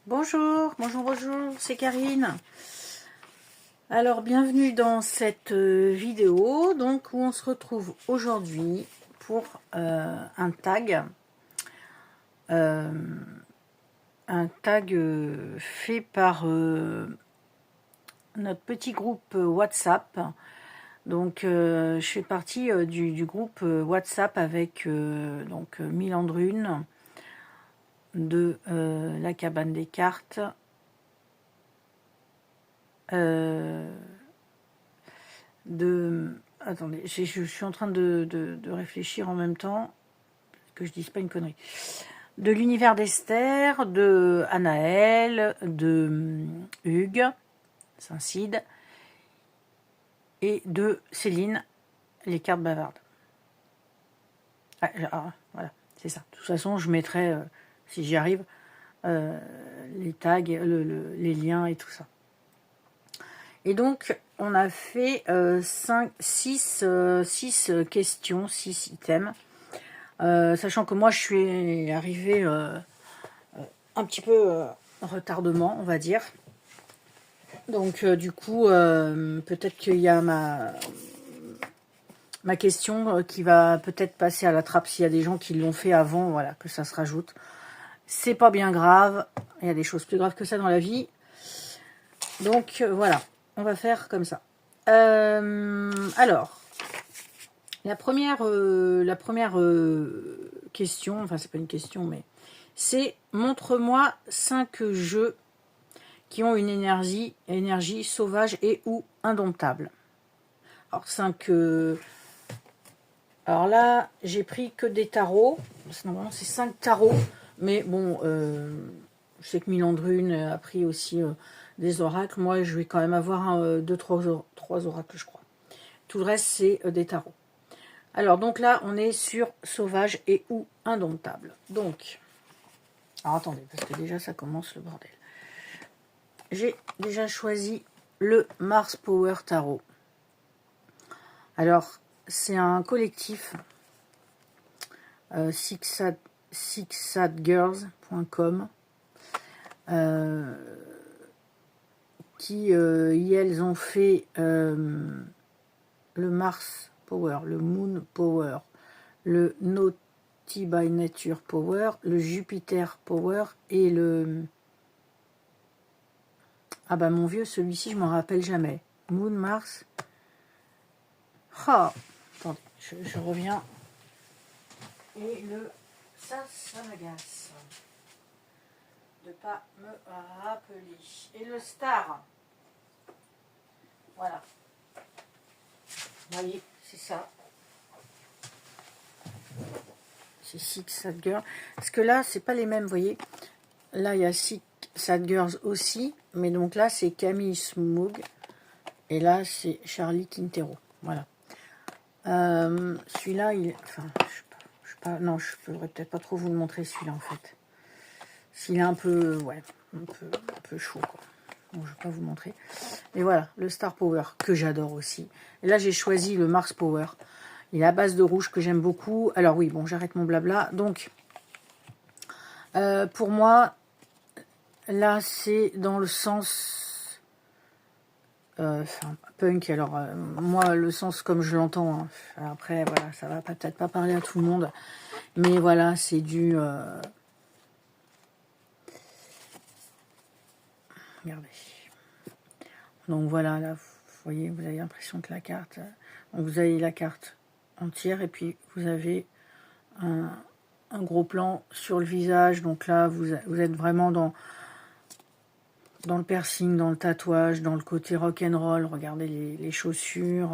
Bonjour, bonjour, bonjour, c'est Karine. Alors, bienvenue dans cette vidéo, donc où on se retrouve aujourd'hui pour un tag. Fait par notre petit groupe WhatsApp. Donc, je fais partie du groupe WhatsApp avec Milandrune de la cabane des cartes. Attendez, je suis en train de réfléchir en même temps, que je dise pas une connerie. De l'univers d'Esther, de Anaël, de Hugues, Saint-Cide, et de Céline, les cartes bavardes. Voilà, c'est ça. De toute façon, je mettrai, si j'y arrive, les tags, les liens et tout ça. Et donc, on a fait 6 questions, 6 items. Sachant que moi, je suis arrivée un petit peu en retardement, on va dire. Donc, du coup, peut-être qu'il y a ma question qui va peut-être passer à la trappe s'il y a des gens qui l'ont fait avant, voilà, que ça se rajoute. C'est pas bien grave. Il y a des choses plus graves que ça dans la vie. Donc, voilà. On va faire comme ça. Alors, la première question, enfin c'est pas une question, mais c'est montre-moi 5 jeux qui ont une énergie sauvage et ou indomptable. Alors 5. Alors là, j'ai pris que des tarots. Normalement, c'est 5 tarots, mais bon, je sais que Milandrune a pris aussi des oracles. Moi, je vais quand même avoir 3 oracles, je crois. Tout le reste, c'est des tarots. Alors, donc là, on est sur sauvage et ou indomptable. Donc, alors attendez, parce que déjà, ça commence le bordel. J'ai déjà choisi le Mars Power Tarot. Alors, c'est un collectif, sixsadgirls.com, qui, elles ont fait le Mars Power, le Moon Power, le Naughty by Nature Power, le Jupiter Power et le... Ah bah mon vieux, celui-ci, je m'en rappelle jamais. Moon, Mars. Ah, attendez, je reviens. Et le... Ça m'agace. De pas me rappeler. Et le Star. Voilà. Vous voyez, c'est ça. C'est Six Sad Girls. Parce que là, c'est pas les mêmes, vous voyez. Là, il y a Six Sad Girls aussi. Mais donc là, c'est Camille Smoog. Et là, c'est Charlie Quintero. Voilà. Celui-là, il... Enfin, je sais pas... Non, je ne pourrais peut-être pas trop vous le montrer, celui-là, en fait. S'il est un peu... Ouais, un peu chaud, quoi. Donc, je ne vais pas vous montrer. Et voilà, le Star Power, que j'adore aussi. Et là, j'ai choisi le Mars Power. Il est à base de rouge, que j'aime beaucoup. Alors oui, bon, j'arrête mon blabla. Donc, pour moi, là, c'est dans le sens... punk. Alors, moi, le sens comme je l'entends. Hein. Après, voilà, ça va peut-être pas parler à tout le monde. Mais voilà, c'est du... Regardez. Donc voilà, là, vous voyez, vous avez l'impression que la carte... Donc vous avez la carte entière et puis vous avez un gros plan sur le visage. Donc là, vous êtes vraiment dans le piercing, dans le tatouage, dans le côté rock'n'roll. Regardez les chaussures,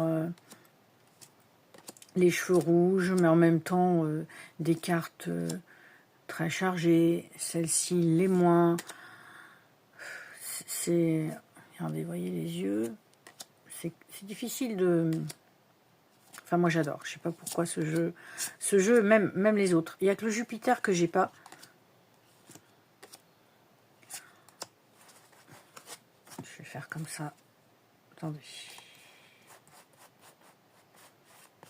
les cheveux rouges, mais en même temps des cartes très chargées. Celle-ci, les moins. C'est... Regardez, vous voyez les yeux. C'est difficile de... Enfin, moi, j'adore. Je sais pas pourquoi ce jeu, même les autres. Il n'y a que le Jupiter que j'ai pas. Je vais faire comme ça. Attendez.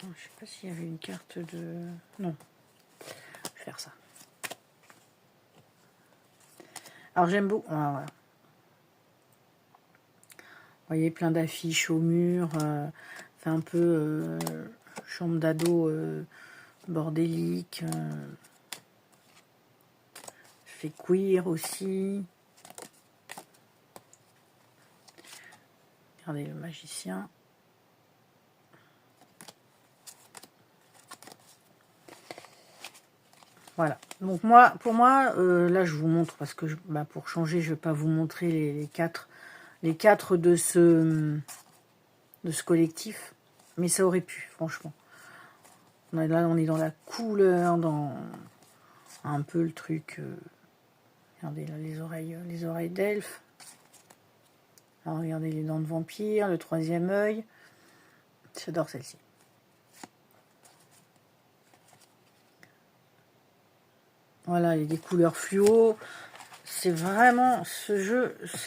Je sais pas s'il y avait une carte de... Non. Je vais faire ça. Alors j'aime beaucoup. Ah, voilà. Vous voyez, plein d'affiches au mur. Fait un peu chambre d'ado bordélique. Fait queer aussi. Regardez le magicien. Voilà. Donc moi, pour moi, là je vous montre parce que pour changer, je ne vais pas vous montrer les quatre de ce collectif, mais ça aurait pu, franchement. Là, on est dans la couleur, dans un peu le truc. Regardez là les oreilles d'elfe. Alors regardez les dents de vampire, le troisième œil. J'adore celle-ci. Voilà, il y a des couleurs fluo. C'est vraiment ce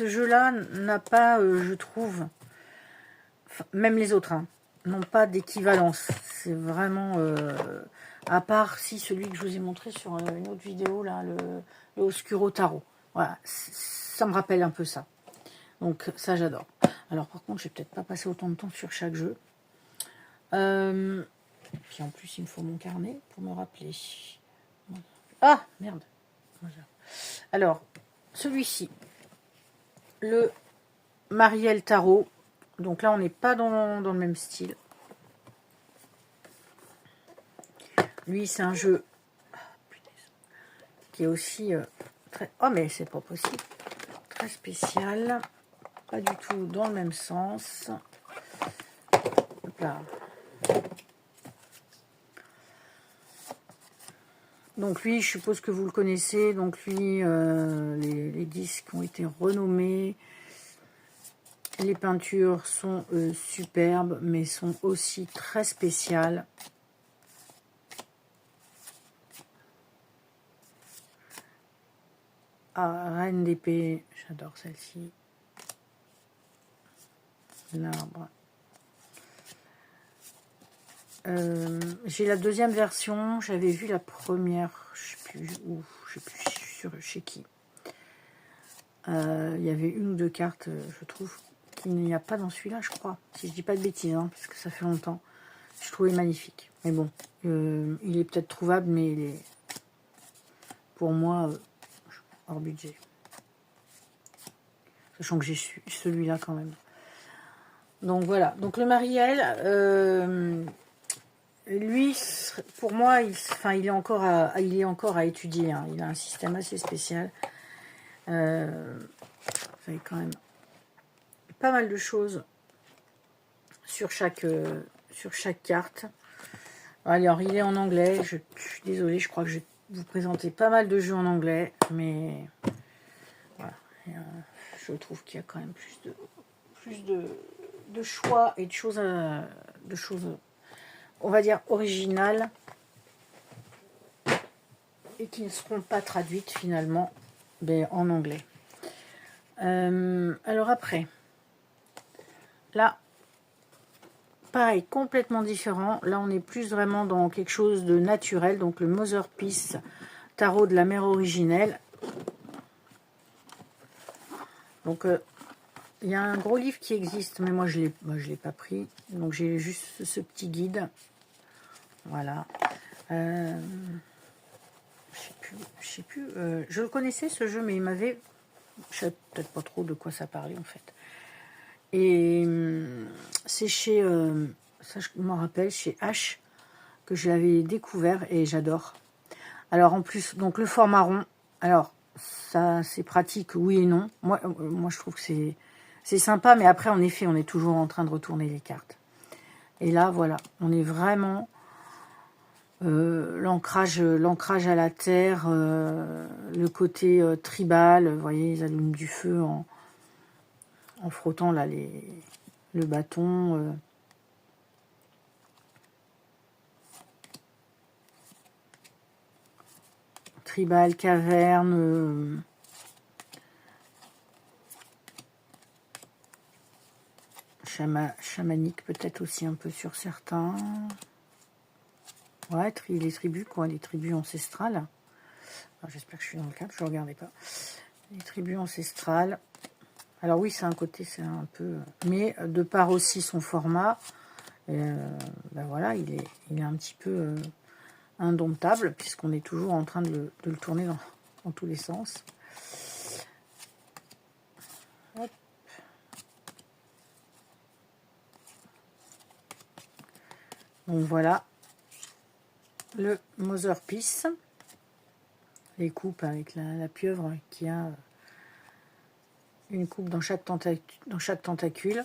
jeu-là n'a pas, je trouve, même les autres, hein, n'ont pas d'équivalence. C'est vraiment, à part si celui que je vous ai montré sur une autre vidéo là, le Oscuro Tarot. Voilà, ça me rappelle un peu ça. Donc ça j'adore. Alors par contre, je vais peut-être pas passer autant de temps sur chaque jeu. Puis en plus, il me faut mon carnet pour me rappeler. Ah, merde. Alors, celui-ci, le Marielle Tarot. Donc là, on n'est pas dans le même style. Lui, c'est un jeu qui est aussi très... Oh, mais c'est pas possible. Très spécial. Pas du tout dans le même sens. Hop là. Donc lui, je suppose que vous le connaissez. Donc lui, les disques ont été renommés. Les peintures sont superbes, mais sont aussi très spéciales. Ah, Reine d'épée, j'adore celle-ci. L'arbre. J'ai la deuxième version, j'avais vu la première, je sais plus où, je sais plus chez qui. Il y avait une ou deux cartes, je trouve, qu'il n'y a pas dans celui-là, je crois. Si je dis pas de bêtises, hein, parce que ça fait longtemps. Je trouvais magnifique. Mais bon, il est peut-être trouvable, mais il est, pour moi, hors budget. Sachant que j'ai celui-là quand même. Donc voilà. Donc le Marielle, lui, pour moi, il est encore à étudier. Hein. Il a un système assez spécial. Vous avez quand même pas mal de choses sur chaque carte. Alors, il est en anglais. Je suis désolée, je crois que je vais vous présenter pas mal de jeux en anglais. Mais voilà. Je trouve qu'il y a quand même plus de choix et de choses, on va dire, originales et qui ne seront pas traduites finalement en anglais. Alors après, là, pareil, complètement différent. Là, on est plus vraiment dans quelque chose de naturel. Donc le Mother Peace Tarot de la mère originelle. Donc il y a un gros livre qui existe, mais moi je l'ai pas pris. Donc j'ai juste ce petit guide. Voilà. Je sais plus. Je le connaissais ce jeu, mais il m'avait... Je sais peut-être pas trop de quoi ça parlait en fait. Et c'est chez... ça je m'en rappelle, chez H, que je l'avais découvert et j'adore. Alors en plus, donc le format rond. Alors ça c'est pratique, oui et non. Moi je trouve que c'est sympa, mais après en effet on est toujours en train de retourner les cartes. Et là voilà, on est vraiment... l'ancrage à la terre, le côté tribal, vous voyez, ils allument du feu en frottant là le bâton. Tribal, caverne, chamanique peut-être aussi un peu sur certains. Ouais, les tribus, quoi, les tribus ancestrales. J'espère que je suis dans le cadre, je ne regardais pas. Les tribus ancestrales. Alors oui, c'est un côté, c'est un peu... Mais de par aussi son format, ben voilà, il est un petit peu indomptable, puisqu'on est toujours en train de le tourner dans tous les sens. Hop. Donc voilà, le Mother Peace. Les coupes avec la pieuvre qui a une coupe dans chaque tentacule.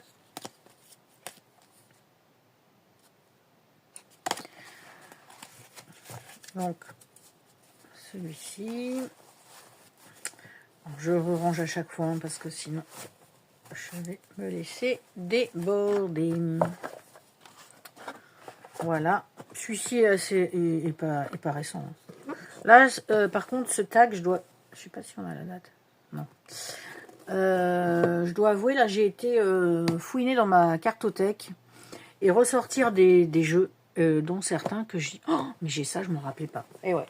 Donc, celui-ci. Je range à chaque fois, hein, parce que sinon, je vais me laisser déborder. Voilà. Celui-ci est pas récent. Là, par contre, ce tag, je dois... Je sais pas si on a la date. Non. Je dois avouer, là, j'ai été fouiner dans ma cartothèque et ressortir des jeux, dont certains que j'ai... Oh, mais j'ai ça, je ne me rappelais pas. Et ouais.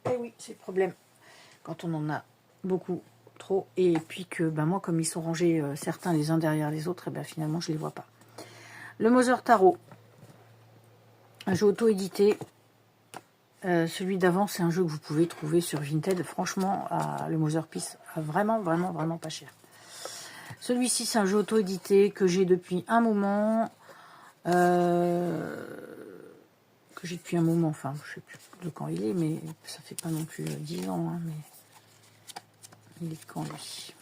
Et oui, c'est le problème. Quand on en a beaucoup, trop, et puis que ben moi, comme ils sont rangés certains les uns derrière les autres, et ben finalement, je ne les vois pas. Le Mother Tarot. Un jeu auto-édité. Celui d'avant, c'est un jeu que vous pouvez trouver sur Vinted. Franchement, le Mother Peace, vraiment, vraiment, vraiment pas cher. Celui-ci, c'est un jeu auto-édité que j'ai depuis un moment. Enfin, je sais plus de quand il est, mais ça fait pas non plus 10 ans. Hein, mais il est de quand, lui?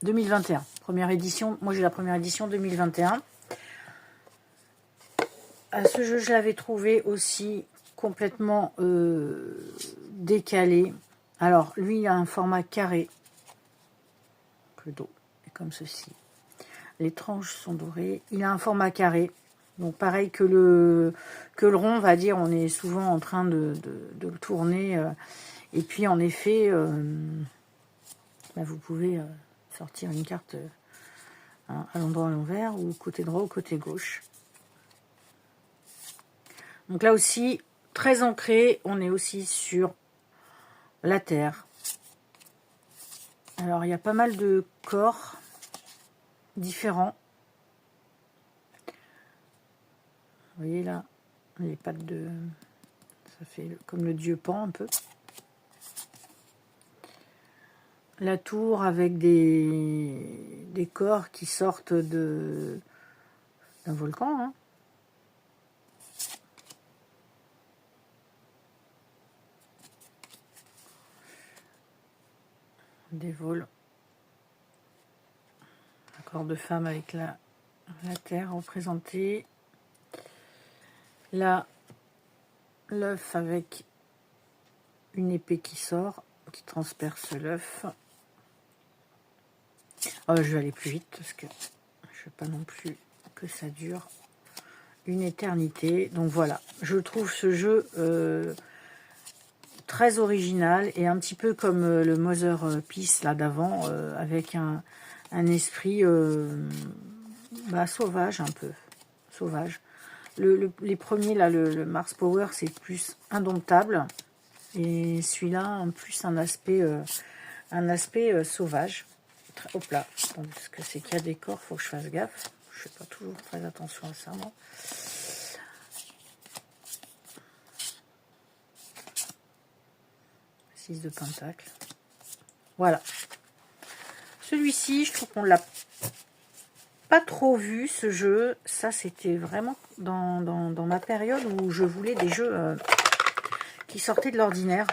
2021. Première édition. Moi, j'ai la première édition 2021. Ce jeu, je l'avais trouvé aussi complètement décalé. Alors, lui, il a un format carré. Le dos est comme ceci. Les tranches sont dorées. Il a un format carré. Donc, pareil que le rond, on va dire, on est souvent en train de le tourner. Et puis, en effet, vous pouvez sortir une carte à l'endroit à l'envers, ou côté droit ou côté gauche. Donc là aussi, très ancré, on est aussi sur la terre. Alors, il y a pas mal de corps différents. Vous voyez là, les pattes de... Ça fait comme le dieu Pan un peu. La tour avec des corps qui sortent d'un volcan, hein. Des vols. Un corps de femme avec la terre représentée. Là, l'œuf avec une épée qui sort, qui transperce l'œuf. Oh, je vais aller plus vite parce que je ne veux pas non plus que ça dure une éternité. Donc voilà, je trouve ce jeu très original et un petit peu comme le Mother Peace là d'avant, avec un esprit sauvage, un peu sauvage. Les premiers là, le Mars Power, c'est plus indomptable, et celui-là en plus un aspect sauvage. Hop là, parce que c'est qu'il y a des corps, faut que je fasse gaffe. Je fais pas toujours très attention à ça, moi. Six de pentacle. Voilà. Celui-ci, je trouve qu'on l'a pas trop vu, ce jeu. Ça, c'était vraiment dans ma période où je voulais des jeux qui sortaient de l'ordinaire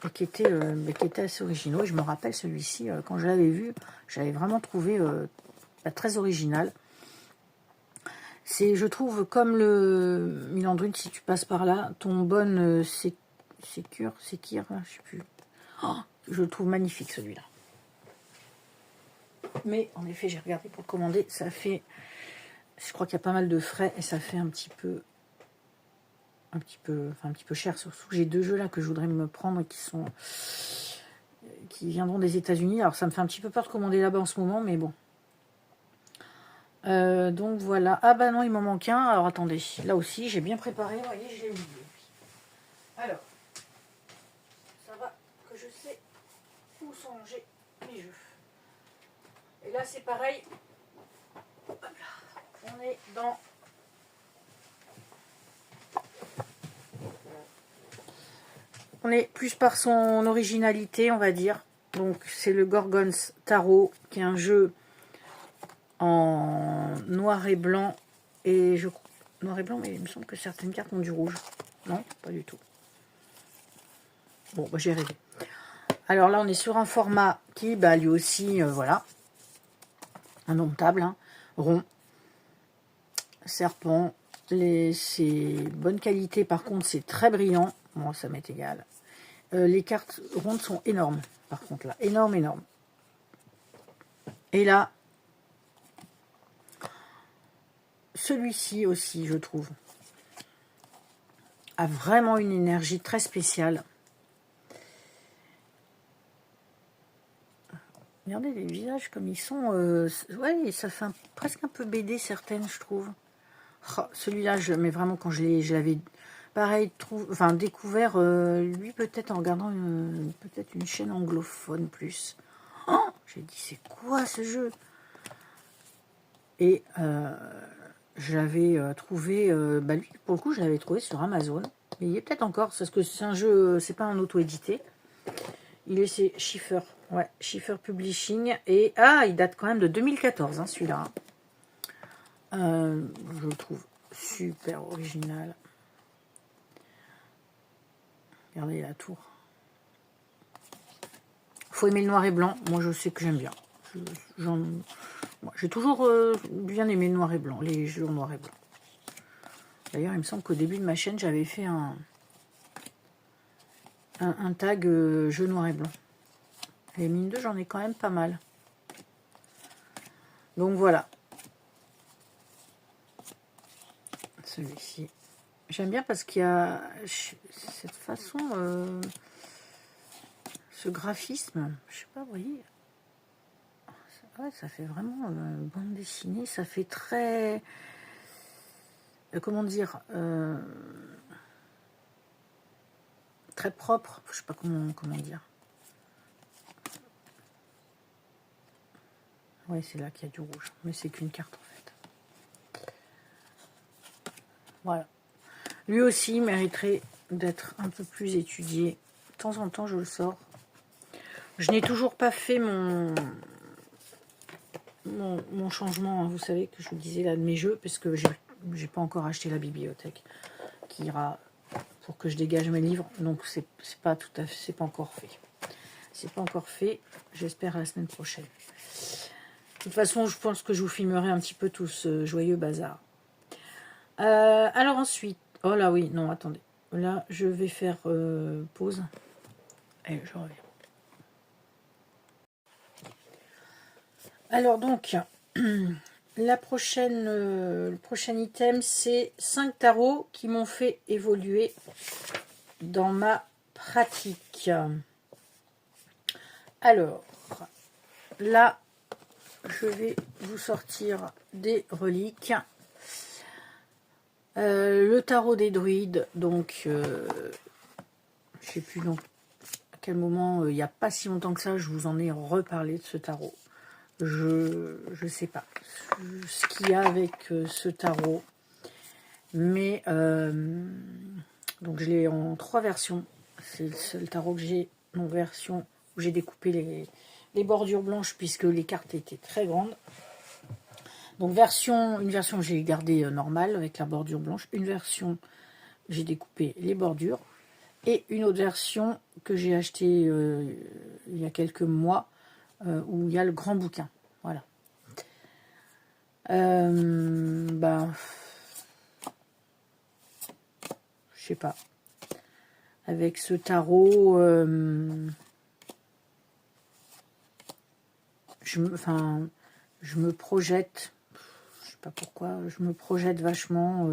et qui étaient assez originaux. Et je me rappelle celui-ci, quand je l'avais vu, j'avais vraiment trouvé très original. C'est, je trouve, comme le Milandrune, si tu passes par là, ton bonne Sécure, je sais plus. Oh, je le trouve magnifique, celui-là. Mais en effet, j'ai regardé pour le commander, ça fait, je crois qu'il y a pas mal de frais et ça fait un petit peu cher. Surtout que j'ai deux jeux là que je voudrais me prendre qui viendront des États-Unis. Alors ça me fait un petit peu peur de commander là-bas en ce moment, mais bon. Donc voilà. Ah bah non, il m'en manque un. Alors attendez, là aussi j'ai bien préparé. Vous voyez, je l'ai oublié. Alors, ça va que que je sais où sont rangés mes jeux. Et là c'est pareil. Hop là. On est dans on est plus par son originalité, on va dire. Donc c'est le Gorgons Tarot, qui est un jeu en noir et blanc. Et je noir et blanc, mais il me semble que certaines cartes ont du rouge. Non, pas du tout. Bon, bah, j'ai rêvé. Alors là, on est sur un format qui, bah, lui aussi, voilà, indomptable, hein, rond, serpent. C'est bonne qualité, par contre, c'est très brillant. Moi, ça m'est égal. Les cartes rondes sont énormes, par contre, là. Énorme, énorme. Et là, celui-ci aussi, je trouve, a vraiment une énergie très spéciale. Regardez les visages comme ils sont. Ouais, ça fait presque un peu BD certaines, je trouve. Oh, celui-là, mais vraiment quand je l'avais pareil, découvert, lui peut-être en regardant peut-être une chaîne anglophone plus. Oh, j'ai dit c'est quoi ce jeu? Et j'avais trouvé, bah lui pour le coup je l'avais trouvé sur Amazon. Mais il est peut-être encore, parce que c'est un jeu, c'est pas un auto-édité. Il est chez Schiffer, ouais, Schiffer Publishing. Et il date quand même de 2014, hein, celui-là. Je le trouve super original. Regardez la tour. Faut aimer le noir et blanc. Moi, je sais que j'aime bien. J'ai toujours bien aimé le noir et blanc, les jeux en noir et blanc. D'ailleurs, il me semble qu'au début de ma chaîne, j'avais fait un tag jeu noir et blanc. Et mine de, j'en ai quand même pas mal. Donc voilà. Celui-ci. J'aime bien parce qu'il y a cette façon, ce graphisme. Je sais pas, vous voyez. Ouais, ça fait vraiment bande dessinée. Ça fait très... comment dire, très propre. Je sais pas comment dire. Ouais, c'est là qu'il y a du rouge. Mais c'est qu'une carte, en fait. Voilà. Lui aussi mériterait d'être un peu plus étudié. De temps en temps, je le sors. Je n'ai toujours pas fait mon changement, hein. Vous savez que je vous disais là de mes jeux, parce que j'ai pas encore acheté la bibliothèque qui ira pour que je dégage mes livres. Donc c'est pas tout à fait, c'est pas encore fait. C'est pas encore fait. J'espère la semaine prochaine. De toute façon, je pense que je vous filmerai un petit peu tout ce joyeux bazar. Alors ensuite, oh là oui, non, attendez. Là, je vais faire pause. Et je reviens. Alors donc, le prochain item, c'est 5 tarots qui m'ont fait évoluer dans ma pratique. Alors, là, je vais vous sortir des reliques. Le tarot des druides, donc, je sais plus donc à quel moment, il n'y a pas si longtemps que ça, je vous en ai reparlé de ce tarot. Je sais pas ce qu'il y a avec ce tarot, mais donc je l'ai en 3 versions. C'est le seul tarot que j'ai en version où j'ai découpé les bordures blanches puisque les cartes étaient très grandes. Donc une version j'ai gardé normale avec la bordure blanche, une version j'ai découpé les bordures et une autre version que j'ai achetée il y a quelques mois où il y a le grand bouquin. Voilà. Ben, je sais pas. Avec ce tarot, je me projette. Je sais pas pourquoi. Je me projette vachement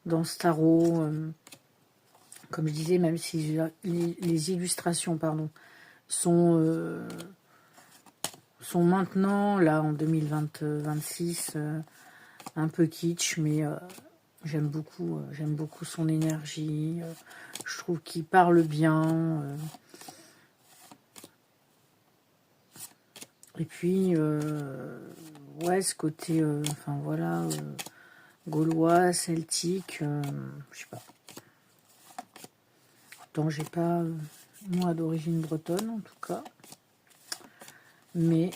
dans ce tarot. Comme je disais, même si les illustrations, pardon, sont maintenant, là, en 2026, un peu kitsch, mais j'aime beaucoup son énergie. Je trouve qu'il parle bien. Et puis, ouais, ce côté, enfin voilà, gaulois, celtique, je sais pas. Tant j'ai pas, moi, d'origine bretonne, en tout cas. Mais,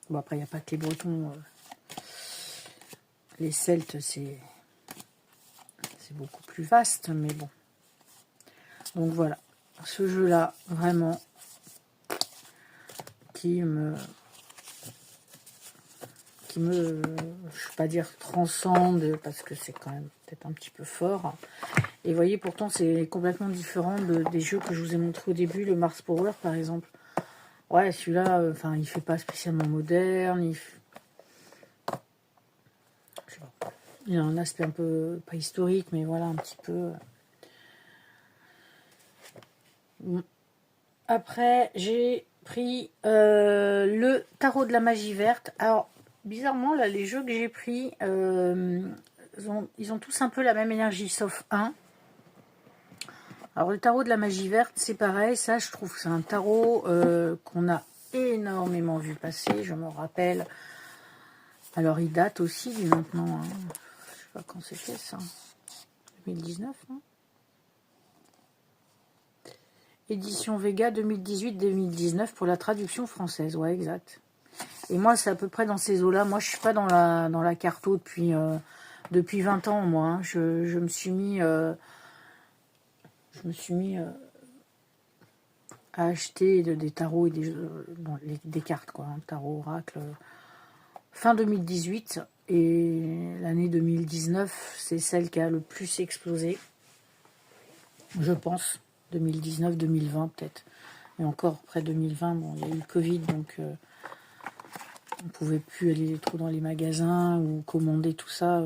bon, après, il n'y a pas que les Bretons. Les Celtes, c'est beaucoup plus vaste, mais bon. Donc voilà, ce jeu-là, vraiment, qui me, je ne vais pas dire transcende, parce que c'est quand même peut-être un petit peu fort. Et vous voyez, pourtant, c'est complètement différent des jeux que je vous ai montré au début, le Mars Power, par exemple. Ouais, celui-là, enfin, il fait pas spécialement moderne, je sais pas. Il a un aspect un peu, pas historique, mais voilà, un petit peu. Après, j'ai pris le tarot de la magie verte. Alors, bizarrement, là, les jeux que j'ai pris, ils ont tous un peu la même énergie, sauf un. Alors, le tarot de la magie verte, c'est pareil. Ça, je trouve que c'est un tarot qu'on a énormément vu passer. Je me rappelle. Alors, il date aussi du maintenant. Hein. Je sais pas quand c'était ça. 2019, non? Édition Vega 2018-2019 pour la traduction française. Ouais, exact. Et moi, c'est à peu près dans ces eaux-là. Moi, je suis pas dans la carto depuis 20 ans, moi. Hein. Je me suis mis, à acheter des tarots et des cartes, quoi. Hein, tarot, oracle. Fin 2018 et l'année 2019, c'est celle qui a le plus explosé. Je pense. 2019-2020 peut-être. Et encore, après 2020, bon, il y a eu le Covid, donc... on ne pouvait plus aller trop dans les magasins ou commander tout ça,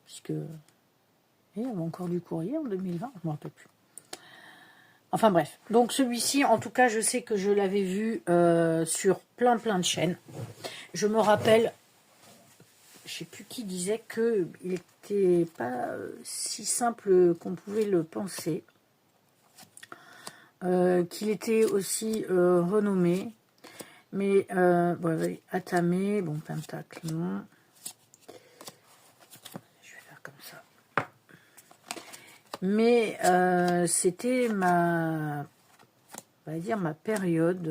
puisque il y avait encore du courrier en 2020, je ne me rappelle plus. Enfin bref, donc celui-ci, en tout cas, je sais que je l'avais vu sur plein de chaînes. Je me rappelle, je ne sais plus qui disait qu'il n'était pas si simple qu'on pouvait le penser, qu'il était aussi renommé. Mais, bon, Atamé, bon, Pentacle, non. Je vais faire comme ça. Mais c'était on va dire, ma période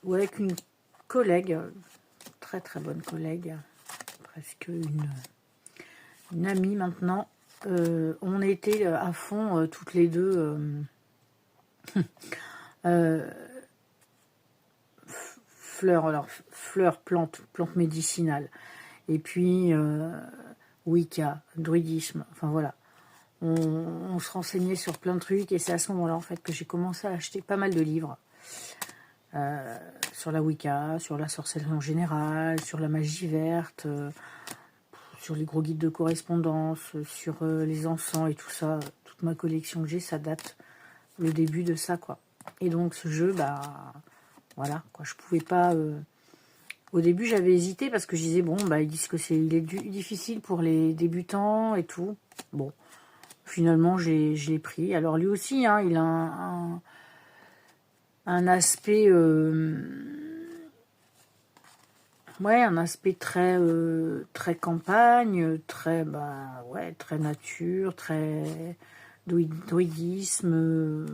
où avec une collègue, très bonne collègue, presque une amie maintenant, on était à fond toutes les deux fleurs, plantes médicinales. Et puis Wicca, druidisme, enfin voilà. On se renseignait sur plein de trucs et c'est à ce moment-là en fait que j'ai commencé à acheter pas mal de livres sur la Wicca, sur la sorcellerie en général, sur la magie verte, sur les gros guides de correspondance, sur les encens et tout ça. Toute ma collection que j'ai, ça date le début de ça, quoi. Et donc ce jeu, bah voilà, quoi, je pouvais pas... Au début, j'avais hésité parce que je disais, bon, bah ils disent que il est difficile pour les débutants et tout. Bon, finalement, je l'ai pris. Alors lui aussi, hein, il a un aspect... ouais, un aspect très campagne, très nature, très druidisme,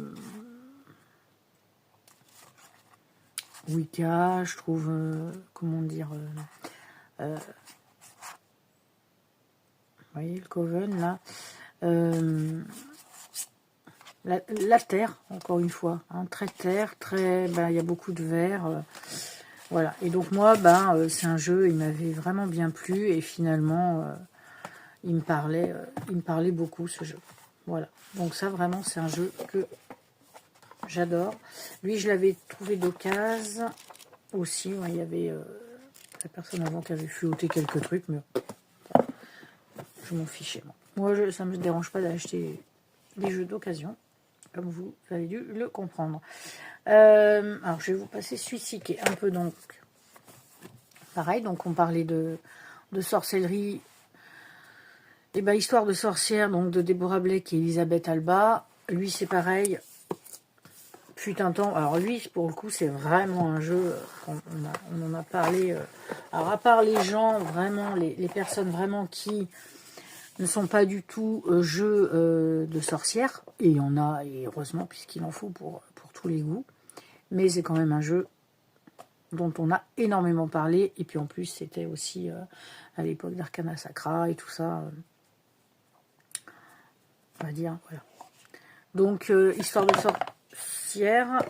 Wicca, je trouve, comment dire, vous voyez le Coven là, la terre, encore une fois, hein, très terre, il y a beaucoup de verre, voilà. Et donc moi, c'est un jeu, il m'avait vraiment bien plu et finalement, il me parlait beaucoup ce jeu. Voilà. Donc ça, vraiment, c'est un jeu que j'adore. Lui, je l'avais trouvé d'occasion aussi. Ouais, il y avait la personne avant qui avait flotté quelques trucs, mais je m'en fichais. Moi, ça ne me dérange pas d'acheter des jeux d'occasion, comme vous avez dû le comprendre. Alors, je vais vous passer celui-ci qui est un peu donc pareil. Donc, on parlait de sorcellerie Et ben, Histoire de sorcière, donc de Deborah Blake et Elisabeth Alba. Lui, c'est pareil. Fut un temps. Alors lui, pour le coup, c'est vraiment un jeu. On en a parlé. Alors à part les gens, vraiment, les personnes vraiment qui ne sont pas du tout jeux de sorcière. Et il y en a, et heureusement, puisqu'il en faut pour tous les goûts. Mais c'est quand même un jeu dont on a énormément parlé. Et puis en plus, c'était aussi à l'époque d'Arcana Sacra et tout ça. On va dire, voilà. Donc, Histoire de sorcière.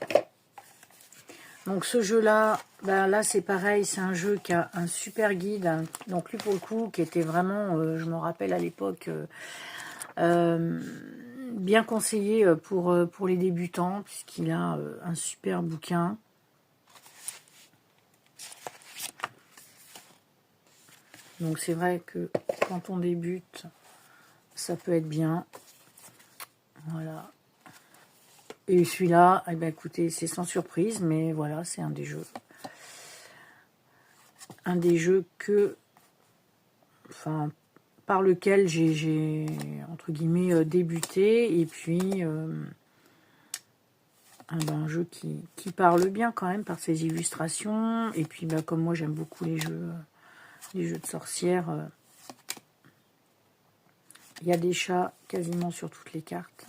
Donc ce jeu-là, ben là c'est pareil, c'est un jeu qui a un super guide. Donc lui pour le coup, qui était vraiment, je me rappelle à l'époque, bien conseillé pour les débutants, puisqu'il a un super bouquin. Donc c'est vrai que quand on débute, ça peut être bien. Voilà. Et celui-là, eh ben écoutez, c'est sans surprise, mais voilà, c'est un des jeux. Un des jeux que, enfin, par lequel j'ai entre guillemets débuté, et puis un jeu qui parle bien quand même par ses illustrations, et puis bah, comme moi j'aime beaucoup les jeux de sorcières, il y a des chats quasiment sur toutes les cartes.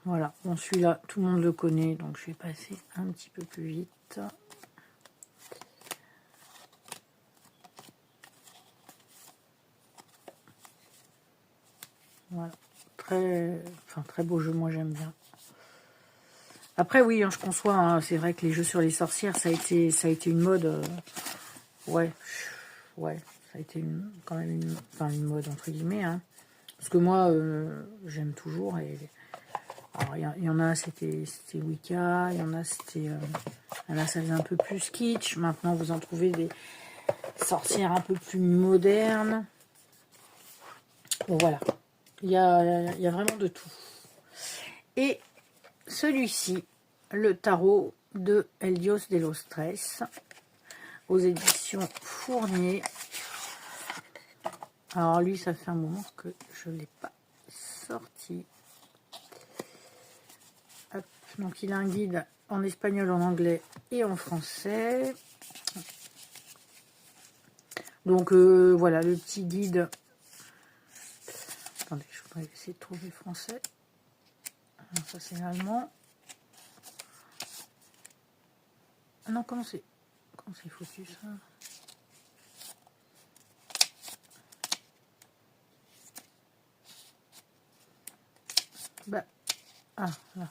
Voilà, bon celui-là tout le monde le connaît, donc je vais passer un petit peu plus vite. Voilà, très beau jeu, moi j'aime bien. Après oui, hein, je conçois, hein, c'est vrai que les jeux sur les sorcières, ça a été une mode, ouais, ça a été quand même une mode entre guillemets, hein. Parce que moi, j'aime toujours. Alors il y en a, c'était Wicca, il y en a, c'était, là ça faisait un peu plus kitsch. Maintenant, vous en trouvez des sorcières un peu plus modernes. Bon voilà, il y a vraiment de tout. Et celui-ci, le tarot de Eldios de los Tres, aux éditions Fournier. Alors lui, ça fait un moment que je ne l'ai pas sorti. Hop. Donc il a un guide en espagnol, en anglais et en français. Donc voilà, le petit guide. Attendez, je voudrais essayer de trouver le français. Alors, ça c'est l'allemand. Ah non, comment c'est foutu ça? Bah, ah, là.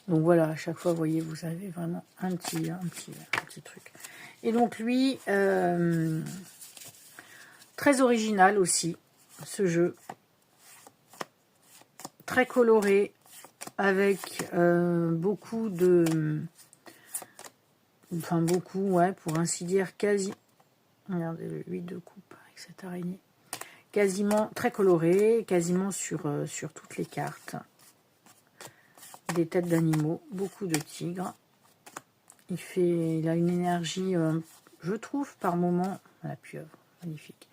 Donc voilà, à chaque fois, vous voyez, vous avez vraiment un petit truc. Et donc lui, très original aussi, ce jeu. Très coloré, avec beaucoup de... Enfin beaucoup, ouais, pour ainsi dire, quasi... Regardez le 8 de coupe avec cette araignée. Quasiment très coloré, quasiment sur toutes les cartes. Des têtes d'animaux, beaucoup de tigres. Il a une énergie, je trouve, par moment, la pieuvre, magnifique.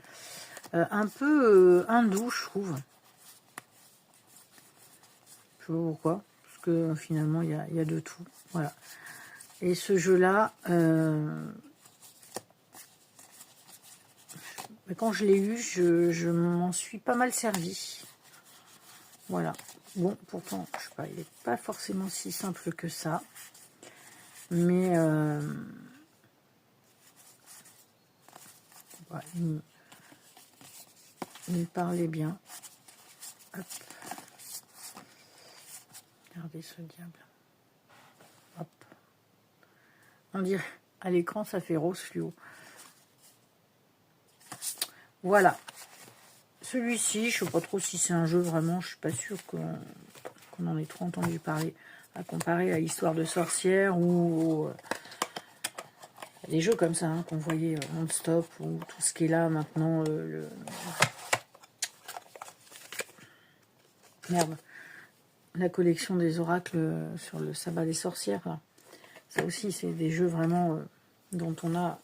Un peu hindou, je trouve. Je sais pas pourquoi, parce que finalement, il y a de tout. Voilà. Et ce jeu-là, quand je l'ai eu, je m'en suis pas mal servi. Voilà. Bon, pourtant, je sais pas, il n'est pas forcément si simple que ça. Mais ouais, il me parlait bien. Hop. Regardez ce diable. Hop. On dirait, à l'écran, ça fait rose fluo. Voilà. Celui-ci, je ne sais pas trop si c'est un jeu vraiment, je ne suis pas sûre qu'on en ait trop entendu parler, à comparer à Histoire de sorcière ou des jeux comme ça, hein, qu'on voyait non-stop, ou tout ce qui est là maintenant, Merde. la collection des oracles sur le sabbat des sorcières. Là. Ça aussi, c'est des jeux vraiment dont on a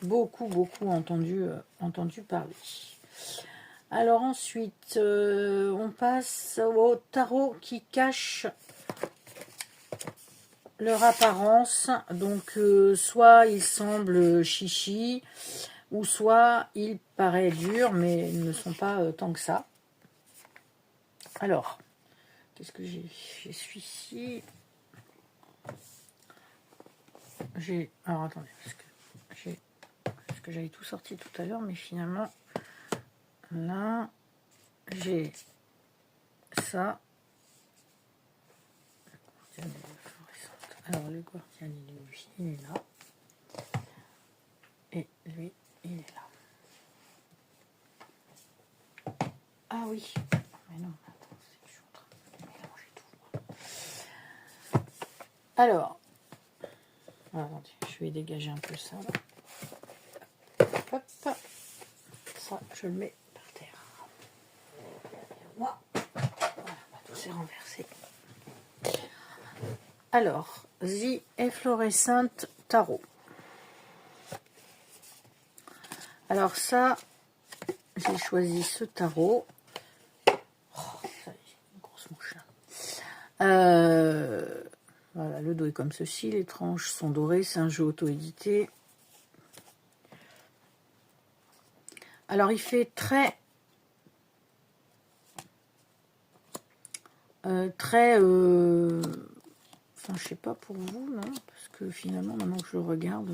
beaucoup entendu parler. Alors ensuite, on passe au tarot qui cache leur apparence. Donc, soit il semble chichi, ou soit il paraît dur, mais ils ne sont pas tant que ça. Alors, qu'est-ce que j'ai? J'ai celui-ci. Alors, attendez, parce que j'avais tout sorti tout à l'heure, mais finalement, là, j'ai ça. Alors, le Guardian, il est là. Et lui, il est là. Ah oui. Mais non, attends, je suis en train de mélanger tout. Alors, attendez, je vais dégager un peu ça. Là. Hop. Ça, je le mets par terre. Moi, voilà, tout s'est renversé. Alors, The Efflorescent Tarot. Alors ça, j'ai choisi ce tarot. Oh, ça y est, une grosse mouche là. Voilà, le dos est comme ceci, les tranches sont dorées, c'est un jeu auto-édité. Alors il fait très enfin je sais pas pour vous, non, parce que finalement maintenant que je regarde,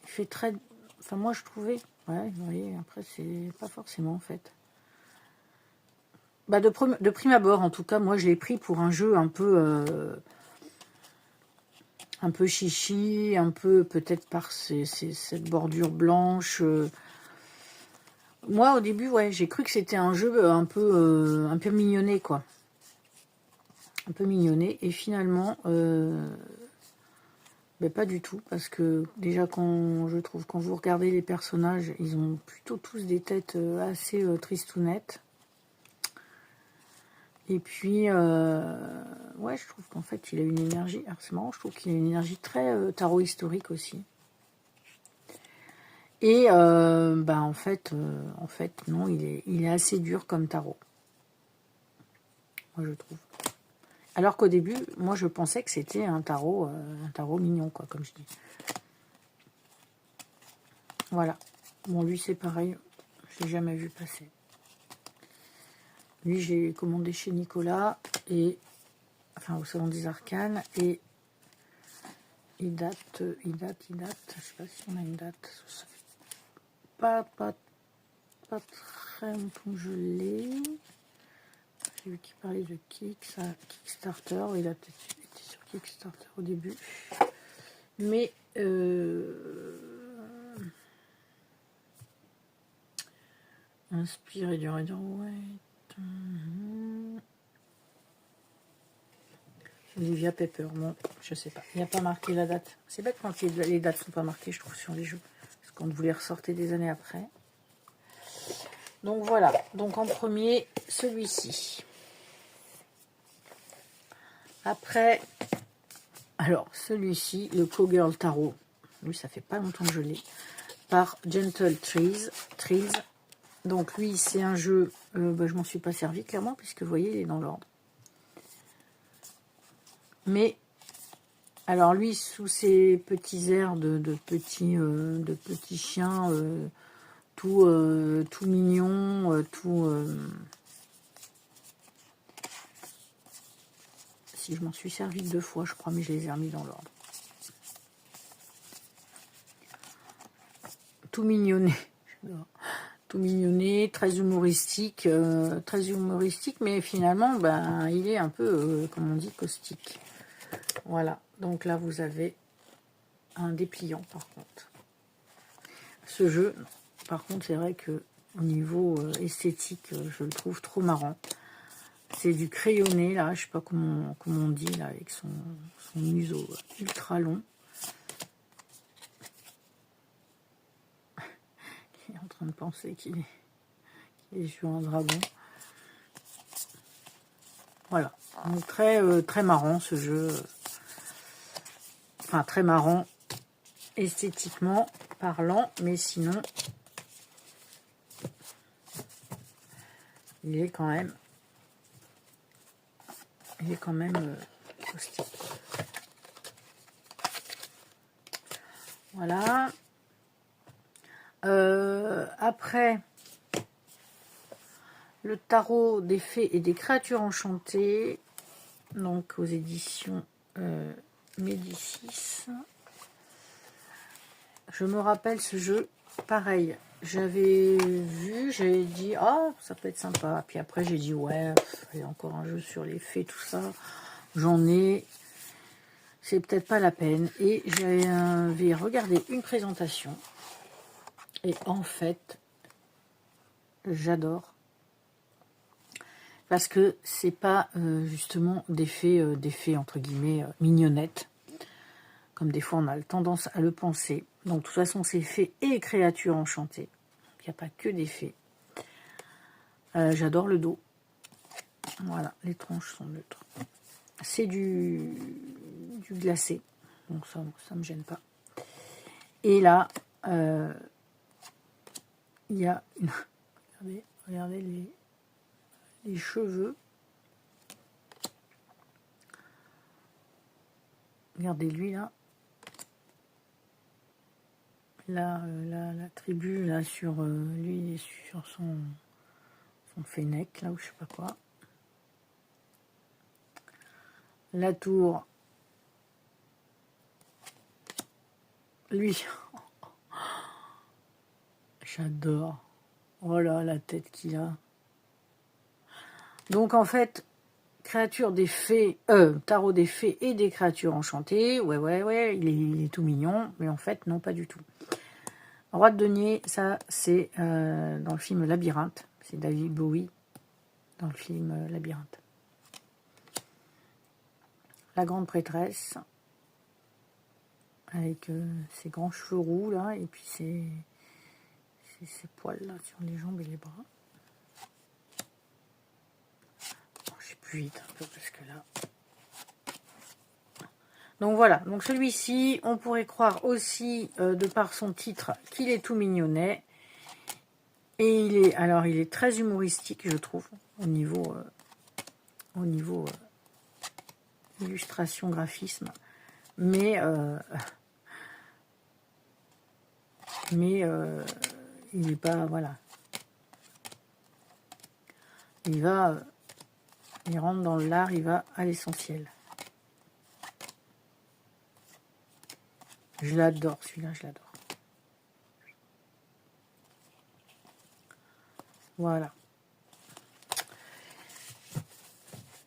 il fait très, enfin moi je trouvais, ouais, vous voyez, après c'est pas forcément en fait. Bah de prime abord, en tout cas, moi je l'ai pris pour un jeu un peu chichi, un peu peut-être par cette bordure blanche. Moi au début, ouais, j'ai cru que c'était un jeu un peu mignonné, quoi. Un peu mignonné, et finalement, ben pas du tout, parce que déjà quand vous regardez les personnages, ils ont plutôt tous des têtes assez tristounettes. Et puis, ouais, je trouve qu'en fait, il a une énergie... Alors, c'est marrant, je trouve qu'il a une énergie très tarot historique aussi. Et, bah, en fait, non, il est assez dur comme tarot. Moi, je trouve. Alors qu'au début, moi, je pensais que c'était un tarot mignon, quoi, comme je dis. Voilà. Bon, lui, c'est pareil. Je l'ai jamais vu passer. Lui, j'ai commandé chez Nicolas, et... Enfin, au Salon des Arcanes, et... Il date, je sais pas si on a une date. Ça fait pas très longtemps que je l'ai. J'ai vu qu'il parlait de Kickstarter. Il a peut-être été sur Kickstarter au début. Mais inspiré du Rider Waite. Olivia Pepper, bon, je sais pas. Il n'y a pas marqué la date. C'est bête quand les dates sont pas marquées, je trouve, sur les jeux. Parce qu'on vous les ressortez des années après. Donc voilà. Donc en premier, celui-ci. Après, alors celui-ci, le Cowgirl Tarot. Lui, ça fait pas longtemps que je l'ai. Par Gentle Thrills. Donc lui, c'est un jeu, bah, je m'en suis pas servi clairement, puisque vous voyez, il est dans l'ordre. Mais, alors lui, sous ses petits airs de petits chiens, tout mignon, si je m'en suis servi 2 fois, je crois, mais je les ai remis dans l'ordre. Tout mignonné. Tout mignonné, très humoristique, mais finalement, ben, il est un peu, comme on dit, caustique. Voilà, donc là, vous avez un dépliant, par contre. Ce jeu, par contre, c'est vrai que au niveau esthétique, je le trouve trop marrant. C'est du crayonné, là, je sais pas comment on dit, là, avec son museau ultra long. Il est en train de penser qu'il Il est sur un dragon. Voilà. Donc très marrant ce jeu. Enfin, très marrant esthétiquement parlant, mais sinon, il est quand même caustique. Voilà. Après, le tarot des fées et des créatures enchantées, donc aux éditions Médicis. Je me rappelle ce jeu, pareil, j'avais vu, j'avais dit, ah, ça peut être sympa. Puis après, j'ai dit, ouais, il y a encore un jeu sur les fées, tout ça. J'en ai, c'est peut-être pas la peine. Et j'avais regardé une présentation. Et en fait, j'adore. Parce que c'est pas justement des fées entre guillemets mignonnettes. Comme des fois on a tendance à le penser. Donc de toute façon c'est fées et créatures enchantées. Il n'y a pas que des fées. J'adore le dos. Voilà, les tranches sont neutres. C'est du glacé. Donc ça me gêne pas. Et là, il y a une... regardez les cheveux. Regardez lui là. Là, la tribu, là, sur lui, sur son fennec, là, ou je sais pas quoi. La tour. Lui. J'adore. Oh là, la tête qu'il a. Donc, en fait, créature des fées, tarot des fées et des créatures enchantées. Ouais, il est tout mignon, mais en fait, non, pas du tout. Roi de denier, ça, c'est dans le film Labyrinthe. C'est David Bowie dans le film Labyrinthe. La grande prêtresse, avec ses grands cheveux roux, là, et puis ses poils, là, sur les jambes et les bras. Bon, je vais plus vite, un peu, parce que là... Donc voilà, donc celui-ci, on pourrait croire aussi, de par son titre, qu'il est tout mignonnet. Et il est très humoristique, je trouve, au niveau illustration, graphisme. Mais il n'est pas, voilà. Il rentre dans l'art, il va à l'essentiel. Je l'adore, celui-là, je l'adore. Voilà.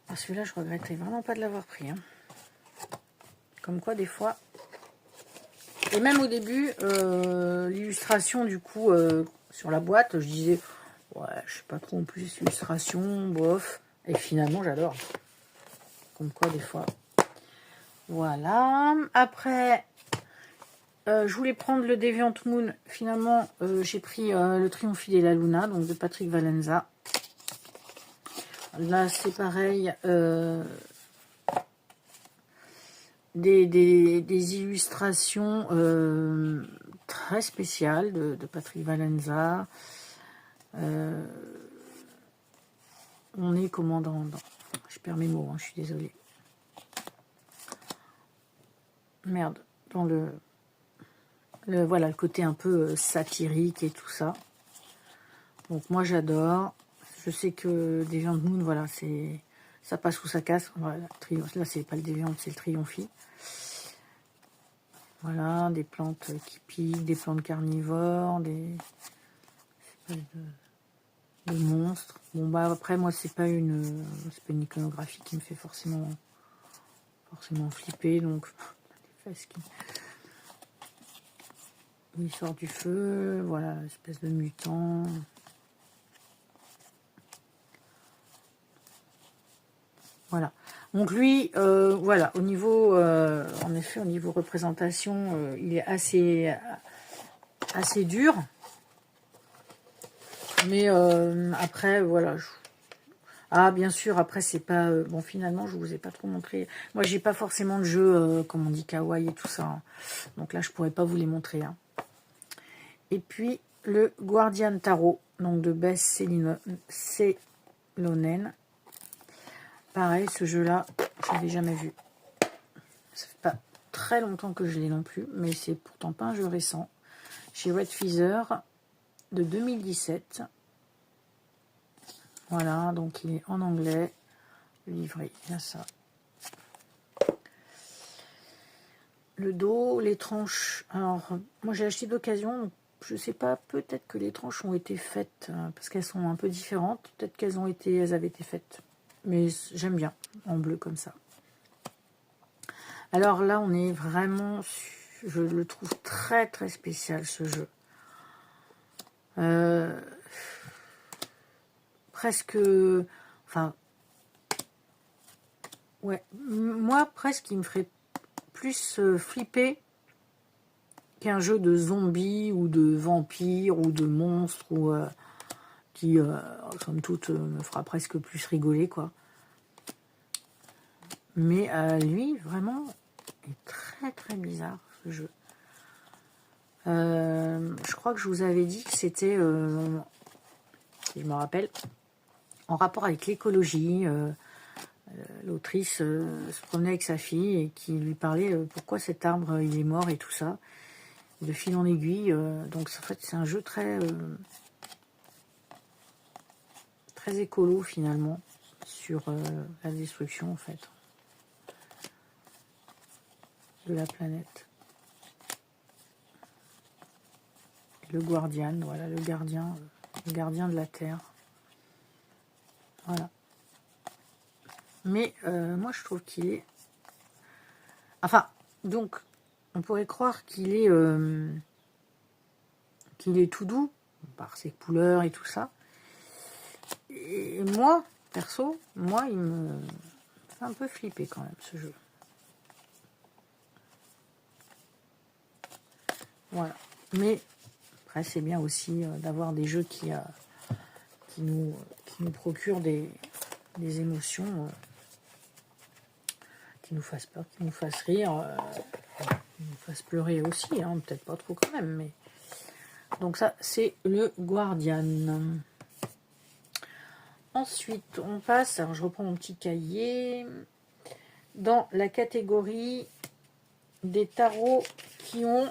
Ah, celui-là, je regrettais vraiment pas de l'avoir pris. Hein. Comme quoi, des fois... Et même au début, l'illustration, du coup, sur la boîte, je disais... Ouais, je sais pas trop en plus, illustration, bof. Et finalement, j'adore. Comme quoi, des fois... Voilà. Après... je voulais prendre le Deviant Moon. Finalement, j'ai pris le Triomphe de la Luna, donc de Patrick Valenza. Là, c'est pareil. Des illustrations très spéciales de Patrick Valenza. On est comment dans... Je perds mes mots, hein, je suis désolée. Merde. Dans voilà, le côté un peu satirique et tout ça. Donc moi j'adore. Je sais que Deviant Moon, voilà, ça passe ou ça casse. Voilà, là c'est pas le Deviant, c'est le Triomphe. Voilà, des plantes qui piquent, des plantes carnivores, des espèces de monstres. Bon bah après moi c'est pas une iconographie qui me fait forcément flipper, donc des fesses qui... Il sort du feu, voilà, espèce de mutant. Voilà. Donc lui, voilà, au niveau, en effet, au niveau représentation, il est assez dur. Mais après, voilà. Ah, bien sûr, après, c'est pas... bon, finalement, je vous ai pas trop montré. Moi, j'ai pas forcément de jeu, comme on dit, kawaii et tout ça. Hein. Donc là, je pourrais pas vous les montrer. Hein. Et puis, le Guardian Tarot, donc de Beth Selonen. Pareil, ce jeu-là, je l'avais jamais vu. Ça fait pas très longtemps que je l'ai non plus, mais c'est pourtant pas un jeu récent. Chez Red Feather, de 2017. Voilà, donc il est en anglais. Livré, il y a ça. Le dos, les tranches. Alors, moi j'ai acheté d'occasion. Je sais pas, peut-être que les tranches ont été faites, parce qu'elles sont un peu différentes. Peut-être qu'elles avaient été faites. Mais j'aime bien, en bleu comme ça. Alors là, on est vraiment... Je le trouve très très spécial, ce jeu. Presque... Enfin... Ouais, moi, presque, il me ferait plus flipper qu'un jeu de zombies ou de vampires ou de monstres ou qui, somme toute, me fera presque plus rigoler, quoi. Mais lui, vraiment, est très très bizarre, ce jeu. Je crois que je vous avais dit que c'était, si je me rappelle, en rapport avec l'écologie. L'autrice se promenait avec sa fille et qui lui parlait pourquoi cet arbre il est mort et tout ça. De fil en aiguille. Donc en fait c'est un jeu très très écolo finalement sur la destruction en fait de la planète. Le Guardian, voilà le gardien de la Terre. Voilà. Mais moi je trouve qu'il est... Enfin, donc on pourrait croire qu'il est tout doux par ses couleurs et tout ça. Et moi, perso, moi il me fait un peu flipper quand même ce jeu. Voilà. Mais après c'est bien aussi d'avoir des jeux qui nous procurent des émotions, qui nous fassent peur, qui nous fassent rire, qui nous fassent pleurer aussi, hein, peut-être pas trop quand même, mais... Donc ça, c'est le Guardian. Ensuite, on passe, alors je reprends mon petit cahier, dans la catégorie des tarots qui ont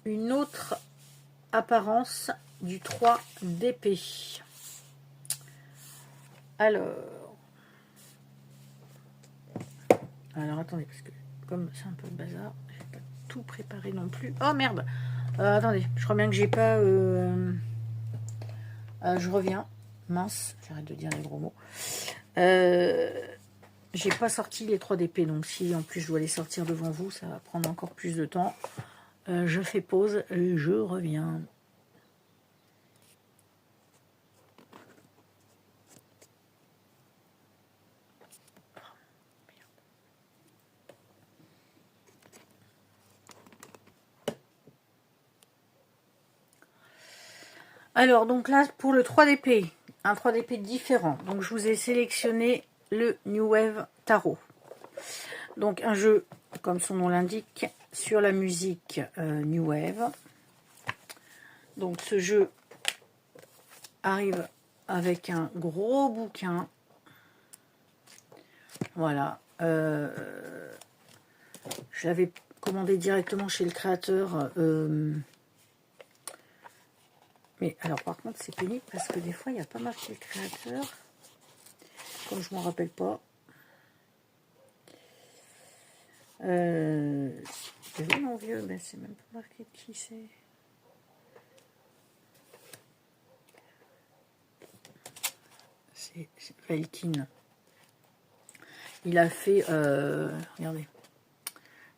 une autre apparence du 3 d'épée. Alors, attendez, parce que comme c'est un peu le bazar, j'ai pas tout préparé non plus. Oh merde, attendez, je crois bien que j'ai pas... je reviens. Mince, j'arrête de dire les gros mots. J'ai pas sorti les 3 d'épée, donc si en plus je dois les sortir devant vous, ça va prendre encore plus de temps. Je fais pause, je reviens. Alors, donc là, pour le 3 d'épée, un 3 d'épée différent. Donc, je vous ai sélectionné le New Wave Tarot. Donc, un jeu, comme son nom l'indique, sur la musique New Wave. Donc, ce jeu arrive avec un gros bouquin. Voilà. Je l'avais commandé directement chez le créateur. Mais alors par contre c'est pénible parce que des fois il n'y a pas marqué le créateur. Comme je m'en rappelle pas. C'est vraiment vieux, ben c'est même pas marqué qui c'est. C'est Velkin. Il a fait, regardez,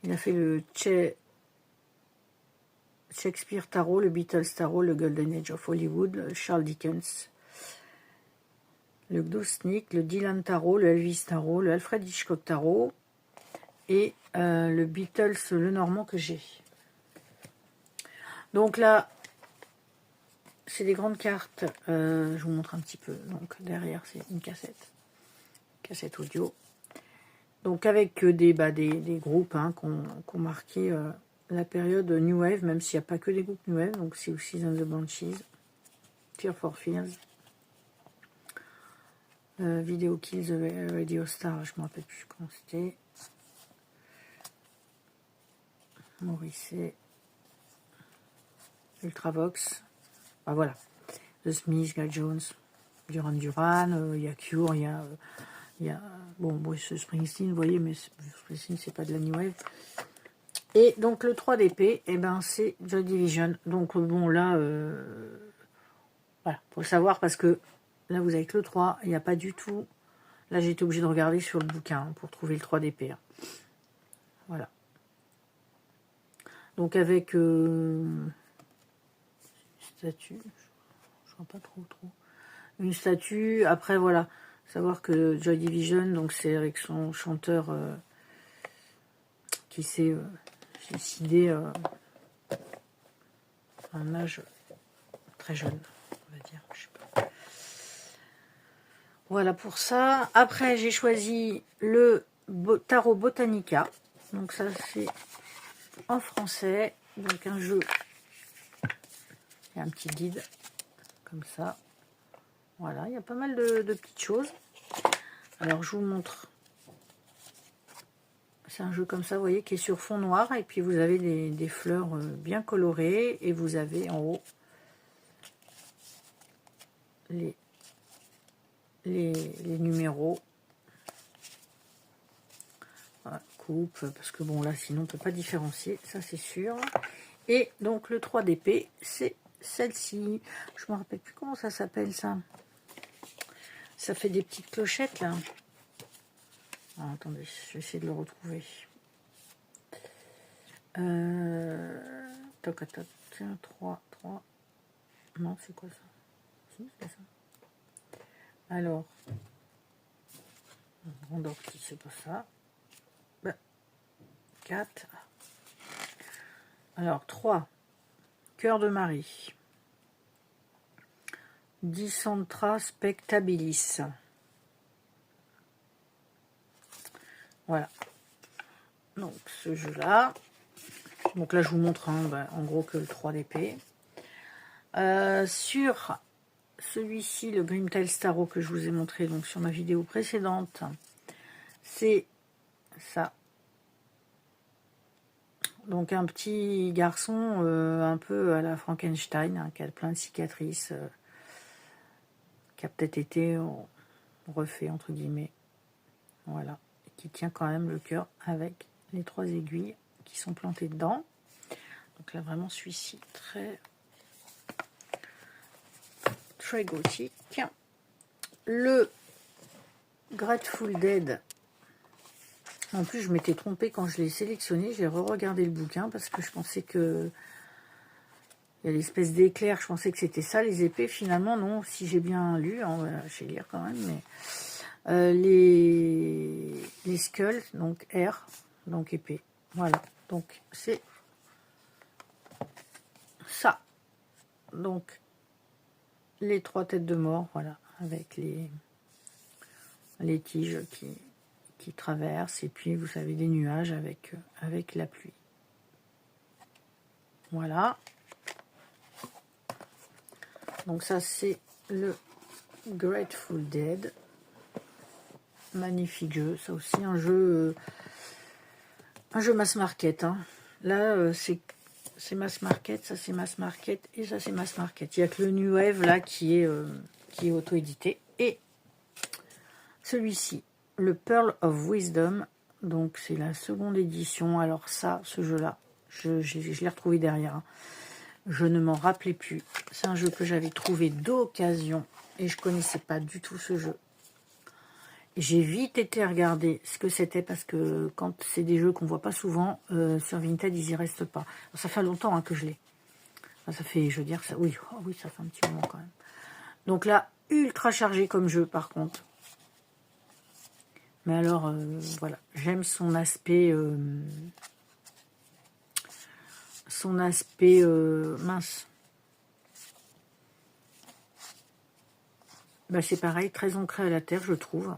il a fait le Shakespeare Tarot, le Beatles Tarot, le Golden Age of Hollywood, le Charles Dickens, le Gnostic, le Dylan Tarot, le Elvis Tarot, le Alfred Hitchcock Tarot et le Beatles, le Normand que j'ai. Donc là, c'est des grandes cartes. Je vous montre un petit peu. Donc derrière, c'est une cassette audio. Donc avec des groupes hein, qui ont marqué la période New Wave, même s'il n'y a pas que des groupes New Wave. Donc c'est aussi The Banshees, Tear for Fears, Video Kill the Radio Star, je ne me rappelle plus comment c'était. Morrissey, Ultravox, bah voilà, The Smiths, Guy Jones, Duran Duran, il y a Cure, il y a bon, Bruce Springsteen, vous voyez, mais Springsteen c'est pas de la New Wave. Et donc le 3 d'épée, et ben c'est Joy Division. Donc bon là, voilà, faut le savoir parce que là vous avez que le 3, il n'y a pas du tout. Là j'ai été obligée de regarder sur le bouquin hein, pour trouver le 3 d'épée. Hein. Voilà. Donc avec une statue, je vois pas trop. Une statue, après voilà, savoir que Joy Division, donc c'est avec son chanteur qui s'est suicidé à un âge très jeune, on va dire, je sais pas. Voilà pour ça. Après j'ai choisi le Tarot Botanica, donc ça c'est en français, donc un jeu, il y a un petit guide comme ça, voilà, il y a pas mal de petites choses. Alors je vous montre, c'est un jeu comme ça, vous voyez, qui est sur fond noir, et puis vous avez des fleurs bien colorées, et vous avez en haut les numéros. Voilà, coupe, parce que bon là sinon on peut pas différencier, ça c'est sûr. Et donc le 3 d'épée, c'est celle-ci. Je me rappelle plus comment ça s'appelle ça. Ça fait des petites clochettes là. Ah, attendez, je vais essayer de le retrouver. Toc, toc, 3. Non, c'est quoi ça? Si, c'est ça. Alors, grande ortie, c'est pas ça. 4. Alors, 3. Cœur de Marie. Dicentra spectabilis. Voilà. Donc, ce jeu-là. Donc là, je vous montre en gros que le 3 d'épée. Sur celui-ci, le Grimtail Starro que je vous ai montré donc sur ma vidéo précédente, c'est ça. Donc un petit garçon un peu à la Frankenstein, hein, qui a plein de cicatrices, qui a peut-être été refait entre guillemets. Voilà. Et qui tient quand même le cœur avec les 3 aiguilles qui sont plantées dedans. Donc là vraiment celui-ci très gothique. Le Grateful Dead. En plus, je m'étais trompée quand je l'ai sélectionné. J'ai re-regardé le bouquin parce que je pensais que il y a l'espèce d'éclair. Je pensais que c'était ça, les épées. Finalement, non. Si j'ai bien lu, hein, voilà, je vais lire quand même. Mais les skulls, donc R, donc épée. Voilà. Donc c'est ça. Donc les 3 têtes de mort, voilà, avec les tiges qui traversent, et puis vous avez des nuages avec la pluie. Voilà. Donc ça c'est le Grateful Dead. Magnifique jeu. Ça aussi un jeu mass market. Hein. Là c'est mass market, ça c'est mass market et ça c'est mass market. Il n'y a que le New Wave là qui est auto-édité. Et celui-ci, le Pearl of Wisdom. Donc c'est la seconde édition. Alors ça, ce jeu-là, je l'ai retrouvé derrière. Hein. Je ne m'en rappelais plus. C'est un jeu que j'avais trouvé d'occasion et je connaissais pas du tout ce jeu. J'ai vite été regarder ce que c'était parce que quand c'est des jeux qu'on voit pas souvent, sur Vinted, ils y restent pas. Alors, ça fait longtemps hein, que je l'ai. Enfin, ça fait, je veux dire, ça, oui, ça fait un petit moment quand même. Donc là, ultra chargé comme jeu par contre. Mais alors, voilà, j'aime son aspect... mince. bah, c'est pareil, très ancré à la terre, je trouve.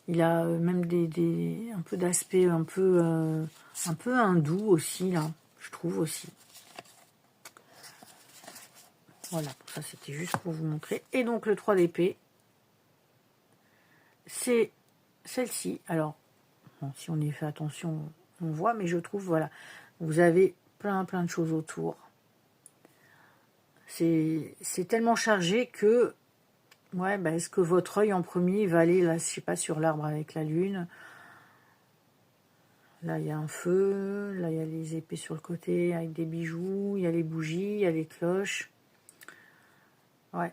Il a même un peu d'aspect un peu hindou aussi, là, je trouve aussi. Voilà, ça c'était juste pour vous montrer. Et donc le 3 d'épée, c'est celle-ci. Alors, bon, si on y fait attention, on voit, mais je trouve, voilà, vous avez plein de choses autour. C'est tellement chargé que, ouais, bah, est-ce que votre œil en premier va aller, là, je sais pas, sur l'arbre avec la lune. Là, il y a un feu, là, il y a les épées sur le côté avec des bijoux, il y a les bougies, il y a les cloches. Ouais.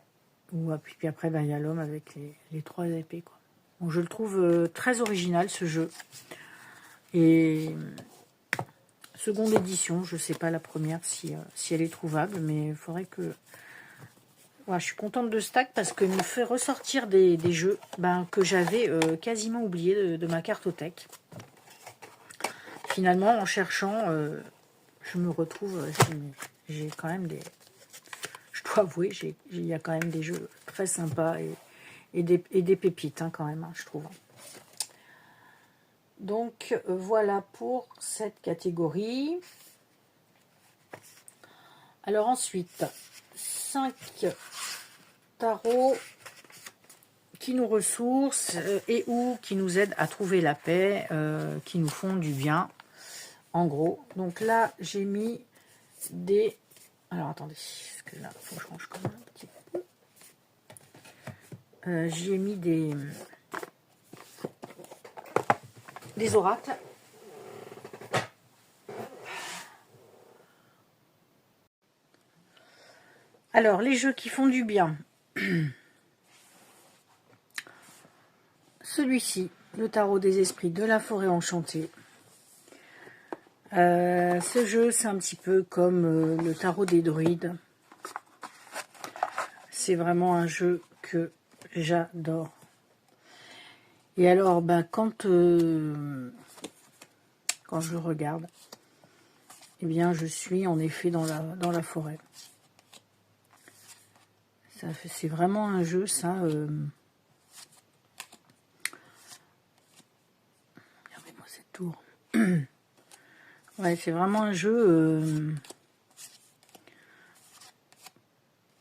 Puis après, ben, il y a l'homme avec les 3 épées, quoi. Donc, je le trouve très original, ce jeu. Et seconde édition, je ne sais pas la première si elle est trouvable, mais il faudrait que... Ouais, je suis contente de Stack parce qu'il me fait ressortir des jeux que j'avais quasiment oubliés de ma cartothèque. Finalement, en cherchant, je me retrouve... j'ai quand même des... Je dois avouer, il y a quand même des jeux très sympas et des pépites, hein, quand même, hein, je trouve. Donc, voilà pour cette catégorie. Alors ensuite, 5 tarots qui nous ressourcent et ou qui nous aident à trouver la paix, qui nous font du bien, en gros. Donc là, j'ai mis des... Alors attendez, parce que là, il faut que je change quand même un petit peu. J'ai mis des oracles. Alors, les jeux qui font du bien. Celui-ci, le tarot des esprits de la forêt enchantée. Ce jeu, c'est un petit peu comme le tarot des druides. C'est vraiment un jeu que j'adore. Et alors, quand je le regarde, eh bien, je suis en effet dans la forêt. C'est vraiment un jeu, ça. Regardez-moi cette tour. Ouais, c'est vraiment un jeu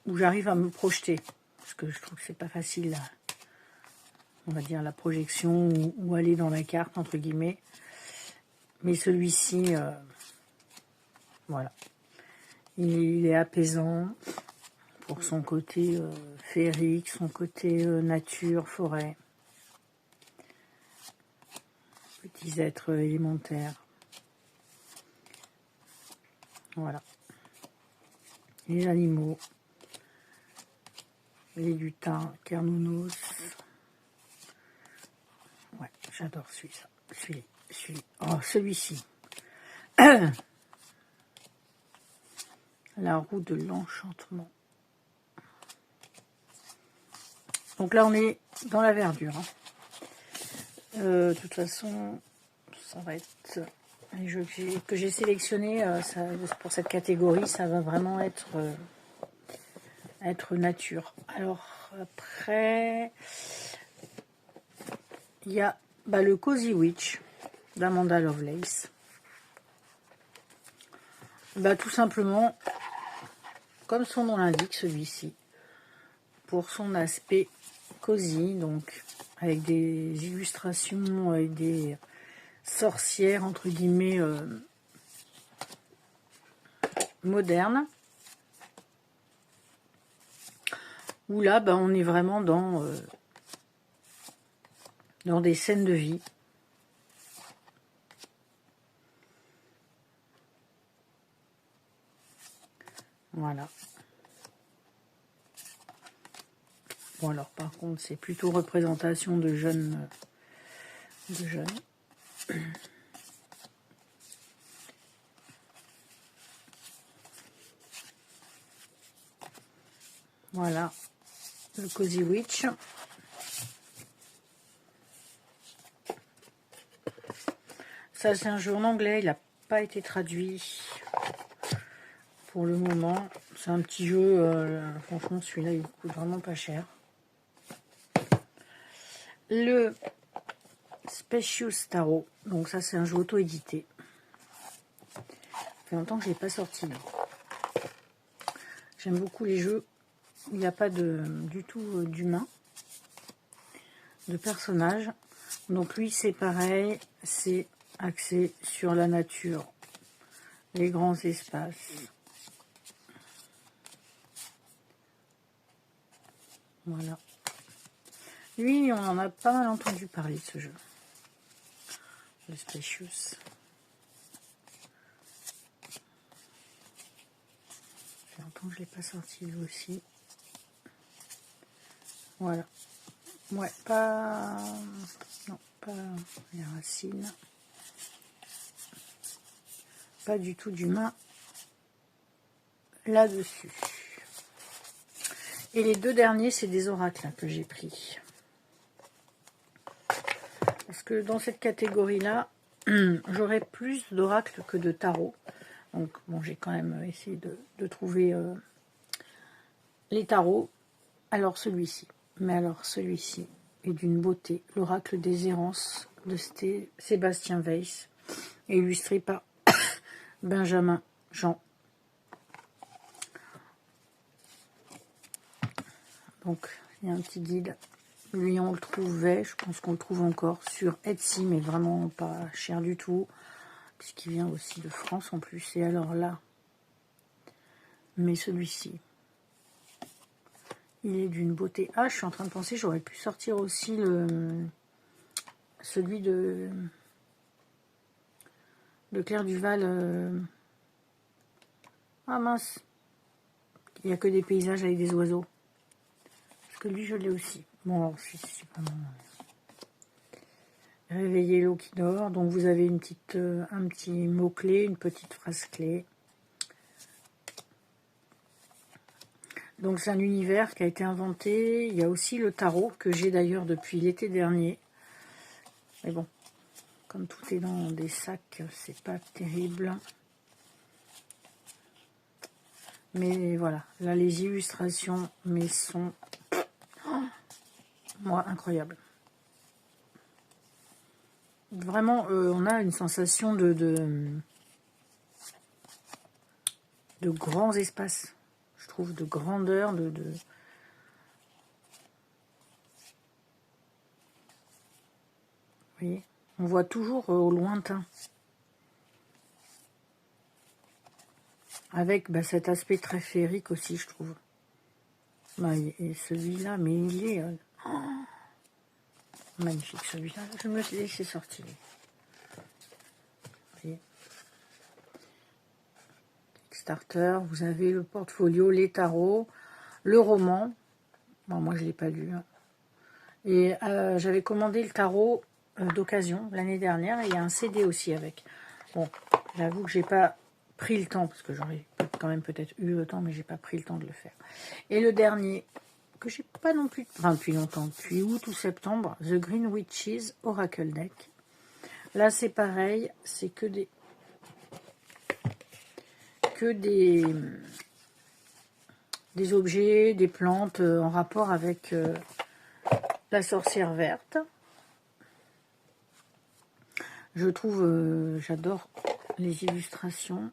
où j'arrive à me projeter. Parce que je trouve que c'est pas facile, on va dire, la projection ou aller dans la carte, entre guillemets. Mais celui-ci, voilà. Il est apaisant pour son côté féerique, son côté nature, forêt. Petits êtres élémentaires. Voilà. Les animaux. Les lutins, Cernunnos. Ouais, j'adore celui-là. Oh, celui-ci. La roue de l'enchantement. Donc là, on est dans la verdure. Hein. De toute façon, ça va être... Les jeux que j'ai sélectionnés pour cette catégorie, ça va vraiment être nature. Alors, après, il y a le Cozy Witch d'Amanda Lovelace. Tout simplement, comme son nom l'indique, celui-ci, pour son aspect cosy, donc avec des illustrations, avec des sorcières, entre guillemets, modernes, où là, on est vraiment dans des scènes de vie. Voilà. Bon, alors, par contre, c'est plutôt représentation de jeunes. Voilà, le Cozy Witch. Ça, c'est un jeu en anglais, il n'a pas été traduit pour le moment. C'est un petit jeu, franchement, celui-là, il coûte vraiment pas cher. le Spacious Tarot. Donc ça, c'est un jeu auto-édité. Ça fait longtemps que je ne l'ai pas sorti. J'aime beaucoup les jeux où il n'y a pas du tout d'humain, de personnage. Donc lui, c'est pareil, c'est axé sur la nature, les grands espaces. Voilà. Lui, on en a pas mal entendu parler de ce jeu. Le Spacious. Ça fait longtemps que je ne l'ai pas sorti lui aussi. Voilà. Ouais, pas... Non, pas les racines. Pas du tout d'humain là-dessus. Et les deux derniers, c'est des oracles là, que j'ai pris. Parce que dans cette catégorie-là, j'aurais plus d'oracles que de tarot. Donc, bon, j'ai quand même essayé de trouver les tarots. Alors, celui-ci. Mais alors, celui-ci est d'une beauté. L'oracle des errances de Sébastien Weiss, illustré par Benjamin Jean. Donc, il y a un petit guide. Lui, on le trouvait, je pense qu'on le trouve encore sur Etsy, mais vraiment pas cher du tout, puisqu'il vient aussi de France en plus. Et alors là, mais celui-ci, il est d'une beauté. Ah, je suis en train de penser, j'aurais pu sortir aussi celui de Claire Duval. Ah mince, il n'y a que des paysages avec des oiseaux. Parce que lui, je l'ai aussi. Bon, alors, c'est vraiment... Réveiller l'eau qui dort. Donc, vous avez un petit mot-clé, une petite phrase clé. Donc, c'est un univers qui a été inventé. Il y a aussi le tarot, que j'ai d'ailleurs depuis l'été dernier. Mais bon, comme tout est dans des sacs, c'est pas terrible. Mais voilà, là, les illustrations, mais sont... moi, incroyables. Vraiment, on a une sensation de grands espaces, je trouve, de grandeur, vous voyez, on voit toujours au lointain. Avec cet aspect très féerique aussi, je trouve. Et celui-là, mais il est... magnifique, celui-là. Je me suis laissé sortir. Kickstarter, vous avez le portfolio, les tarots, le roman. Bon, moi, je ne l'ai pas lu. Et j'avais commandé le tarot d'occasion l'année dernière. Et il y a un CD aussi avec. Bon, j'avoue que j'ai pas pris le temps, parce que j'aurais quand même peut-être eu le temps, mais j'ai pas pris le temps de le faire. Et le dernier, que j'ai pas non plus, enfin depuis longtemps, depuis août ou septembre, The Green Witches Oracle Deck. Là, c'est pareil, c'est que des objets, des plantes en rapport avec la sorcière verte. Je trouve, j'adore les illustrations.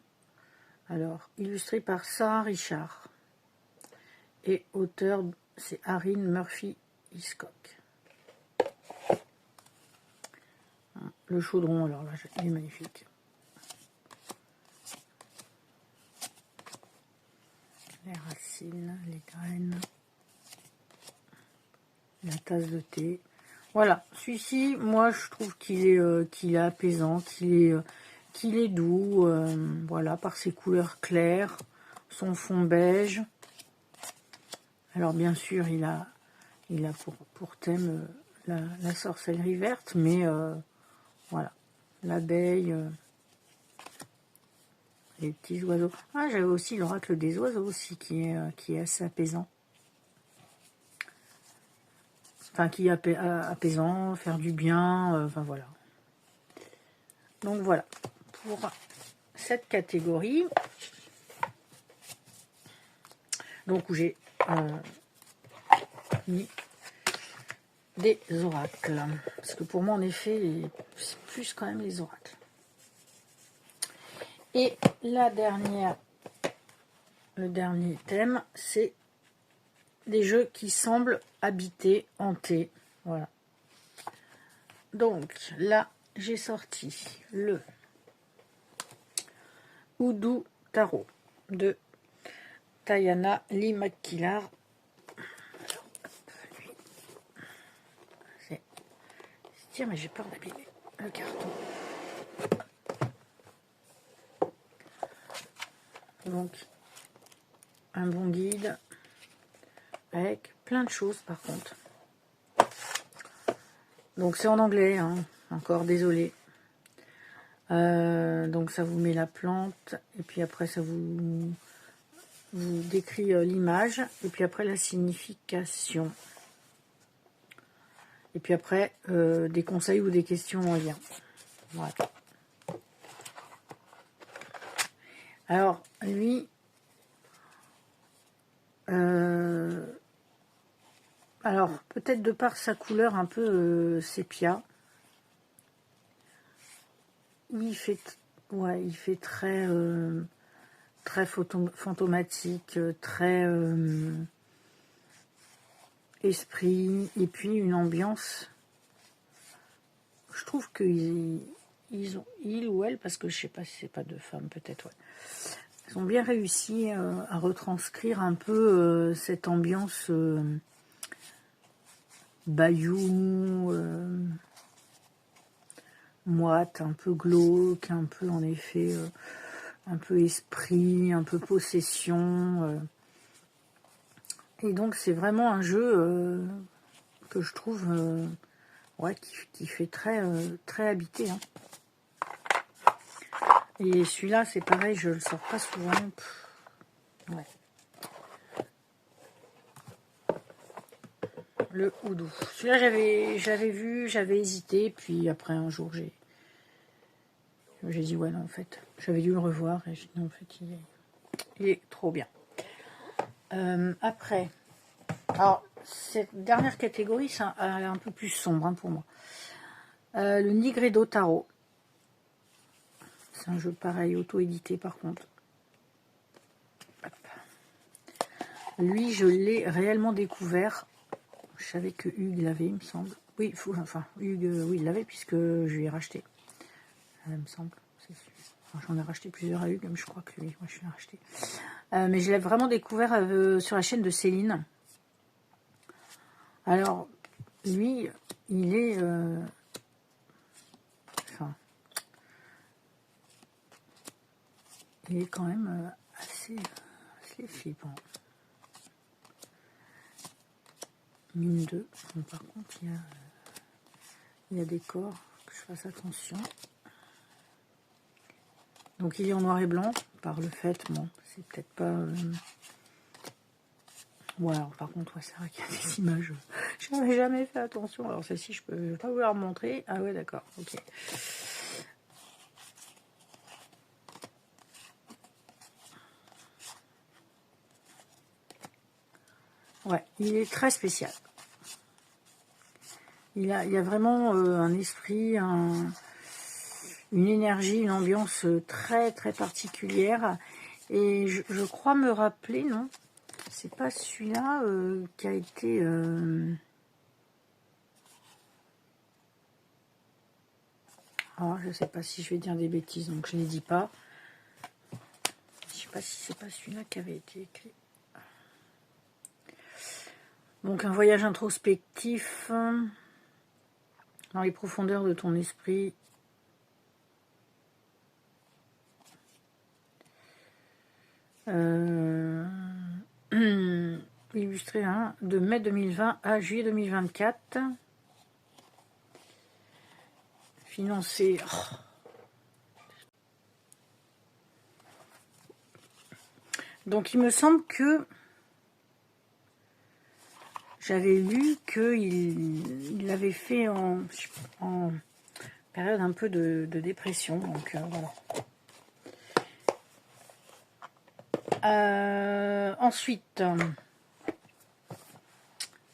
Alors, illustré par Sarah Richard. Et auteur, c'est Erin Murphy Hiscock. Le chaudron, alors là, il est magnifique. Les racines, les graines. La tasse de thé. Voilà, celui-ci, moi, je trouve qu'il est apaisant, qu'il est doux, voilà, par ses couleurs claires, son fond beige. Alors, bien sûr, il a pour thème la sorcellerie verte, mais voilà, l'abeille, les petits oiseaux. Ah, j'avais aussi l'oracle des oiseaux aussi, qui est assez apaisant. Enfin, qui est apaisant, faire du bien, enfin voilà. Donc voilà, pour cette catégorie, donc où j'ai mis des oracles. Parce que pour moi, en effet, c'est plus quand même les oracles. Et la dernière, le dernier thème, c'est des jeux qui semblent habités, hantés. Voilà. Donc là, j'ai sorti le Hoodoo Tarot de Tayana Lee McKillar. Tiens, mais j'ai peur d'abîmer le carton. Donc, un bon guide avec plein de choses par contre. Donc c'est en anglais, hein. Encore désolé. Donc ça vous met la plante et puis après ça vous décrit l'image et puis après la signification. Et puis après des conseils ou des questions en lien. Voilà. Alors lui, alors peut-être de par sa couleur un peu sépia, il fait très très fantomatique, très esprit, et puis une ambiance. Je trouve que il ou elle, parce que je sais pas si c'est pas deux femmes, peut-être, ouais. Ils ont bien réussi à retranscrire un peu cette ambiance bayou, moite, un peu glauque, un peu en effet, un peu esprit, un peu possession. Et donc c'est vraiment un jeu que je trouve ouais, qui fait très, très habité. Hein. Et celui-là, c'est pareil, je le sors pas souvent. Ouais. Le Hoodoo. Celui-là, j'avais vu, j'avais hésité, puis après un jour, j'ai dit ouais, non, en fait, j'avais dû le revoir, et j'ai dit non, en fait, il est trop bien. Après, alors, cette dernière catégorie, c'est un peu plus sombre hein, pour moi. Le Nigredo Tarot. C'est un jeu pareil, auto-édité par contre. Hop. Lui, je l'ai réellement découvert. Je savais que Hugues l'avait, il me semble. Oui, Hugues, oui, il l'avait puisque je lui ai racheté. Il me semble. Enfin, j'en ai racheté plusieurs à Hugues, mais je crois que lui, moi je l'ai racheté. Mais je l'ai vraiment découvert sur la chaîne de Céline. Alors, lui, il est... il est quand même assez flippant. Mine 2. Donc, par contre, il y a des corps, que je fasse attention. Donc, il est en noir et blanc, par le fait, bon, c'est peut-être pas... Bon, alors, par contre, ouais, c'est vrai qu'il y a des images, je n'avais jamais fait attention. Alors, celle-ci, je ne vais pas vous la remontrer. Ah ouais, d'accord, ok. Ouais, il est très spécial. Il y a vraiment un esprit, une énergie, une ambiance très très particulière. Et je crois me rappeler, non, c'est pas celui-là qui a été... Alors, je sais pas si je vais dire des bêtises, donc je ne les dis pas. Je sais pas si c'est pas celui-là qui avait été écrit. Donc un voyage introspectif dans les profondeurs de ton esprit. Illustré hein, de mai 2020 à juillet 2024. Financé. Oh. Donc il me semble que j'avais lu qu'il l'avait fait en période un peu de dépression. Donc voilà. Ensuite,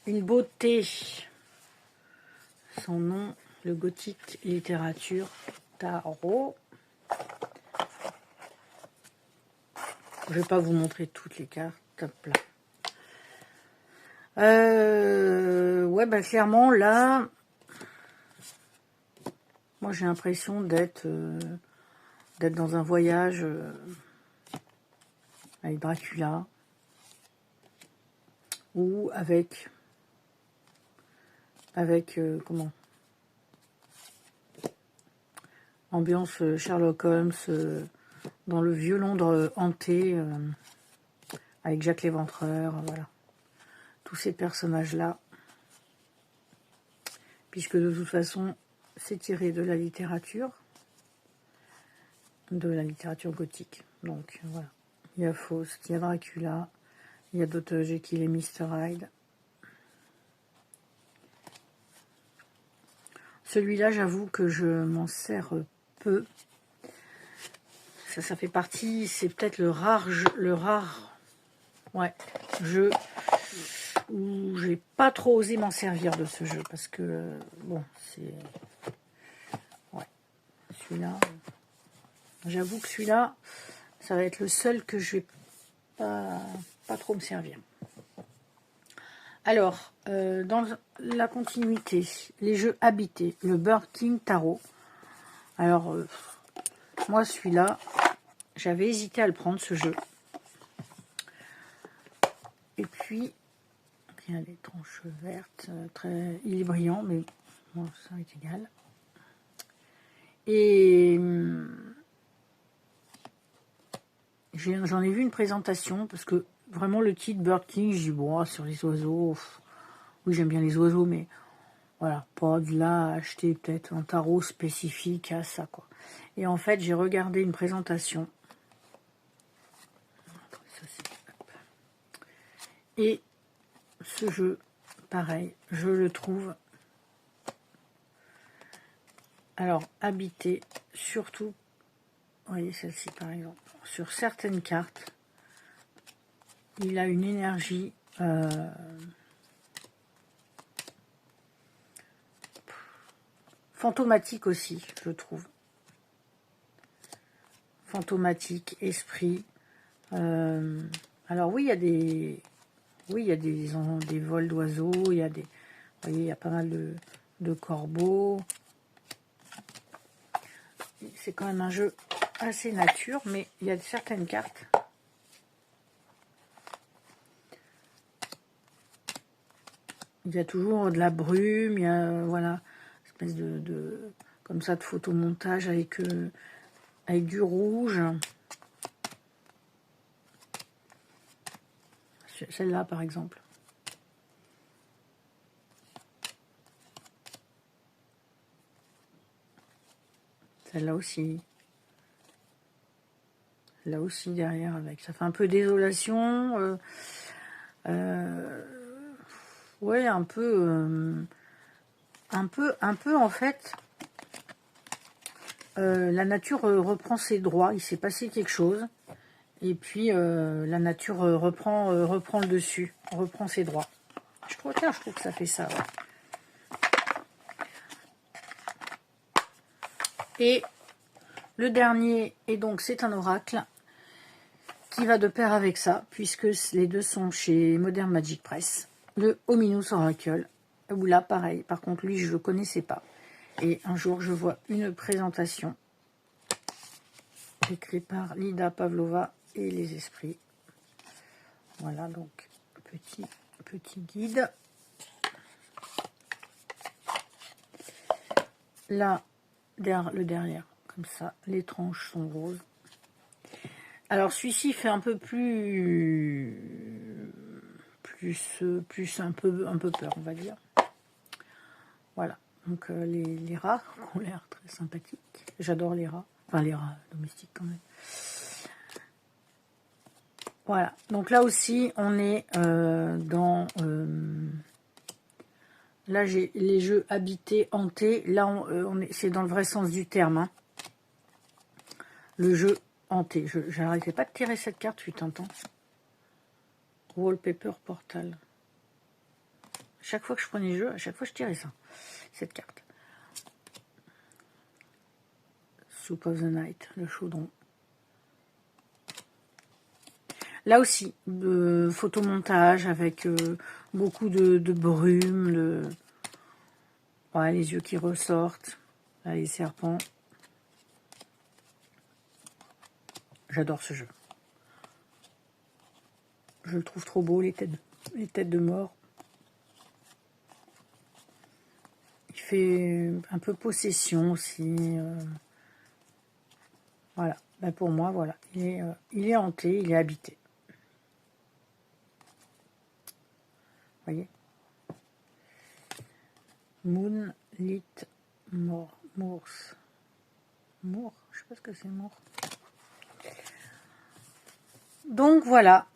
une beauté son nom, le gothique littérature tarot. Je vais pas vous montrer toutes les cartes. Hop là. Ouais, bah clairement, là, moi j'ai l'impression d'être dans un voyage avec Dracula ou avec comment, ambiance Sherlock Holmes dans le vieux Londres hanté avec Jack l'Éventreur, voilà, tous ces personnages là, puisque de toute façon c'est tiré de la littérature gothique. Donc voilà, il y a Faust, il y a Dracula, il y a Dr Jekyll et Mr Hyde. Celui-là, j'avoue que je m'en sers peu. Ça fait partie, c'est peut-être le rare ouais, jeu où j'ai pas trop osé m'en servir de ce jeu parce que bon, c'est ouais, celui-là, j'avoue que celui-là, ça va être le seul que je vais pas trop me servir. Alors, dans la continuité, les jeux habités, le Bird King Tarot. Alors, moi, celui-là, j'avais hésité à le prendre, ce jeu. Et puis, il y a les tranches vertes, il est brillant, mais bon, ça est égal. Et j'en ai vu une présentation, parce que vraiment le titre Bird King, je dis, bon, sur les oiseaux, oui, j'aime bien les oiseaux, mais voilà, pas de là à acheter peut-être un tarot spécifique à ça, quoi. Et en fait, j'ai regardé une présentation. Et ce jeu, pareil, je le trouve, alors, habité, surtout, vous voyez celle-ci par exemple, sur certaines cartes, il a une énergie fantomatique aussi, je trouve. Fantomatique, esprit. Alors oui, il y a des vols d'oiseaux, il y a des, vous voyez, il y a pas mal de corbeaux. C'est quand même un jeu assez nature, mais il y a certaines cartes. Il y a toujours de la brume, il y a, voilà, une espèce comme ça, de photomontage avec du rouge. Celle-là, par exemple. Celle-là aussi. Là aussi, derrière, avec. Ça fait un peu désolation. Ouais, un peu, en fait, la nature reprend ses droits. Il s'est passé quelque chose. Et puis, la nature reprend le dessus. Reprend ses droits. Je trouve que ça fait ça. Ouais. Et le dernier, et donc c'est un oracle qui va de pair avec ça, puisque les deux sont chez Modern Magic Press. Le Ominous Oracle, où là, pareil. Par contre, lui, je ne le connaissais pas. Et un jour, je vois une présentation écrite par Lida Pavlova et les esprits. Voilà, donc, petit guide. Là, le derrière, comme ça, les tranches sont roses. Alors, celui-ci fait un peu plus un peu peur, on va dire. Voilà. Donc, les rats ont l'air très sympathiques. J'adore les rats. Enfin, les rats domestiques, quand même. Voilà. Donc, là aussi, on est dans... là, j'ai les jeux habités, hantés. Là, c'est dans le vrai sens du terme. Hein. Le jeu hanté. Je n'arrivais pas de tirer cette carte, fut un temps. Wallpaper Portal. Chaque fois que je prenais le jeu, à chaque fois je tirais ça. Cette carte. Soup of the Night, le chaudron. Là aussi, photomontage avec beaucoup de brume, ouais, les yeux qui ressortent, là, les serpents. J'adore ce jeu. Je le trouve trop beau, les têtes de mort. Il fait un peu possession aussi. Voilà, ben pour moi, voilà, il est hanté, il est habité. Voyez, Moonlit Moors. Moor, je sais pas ce que c'est Moor. Donc voilà.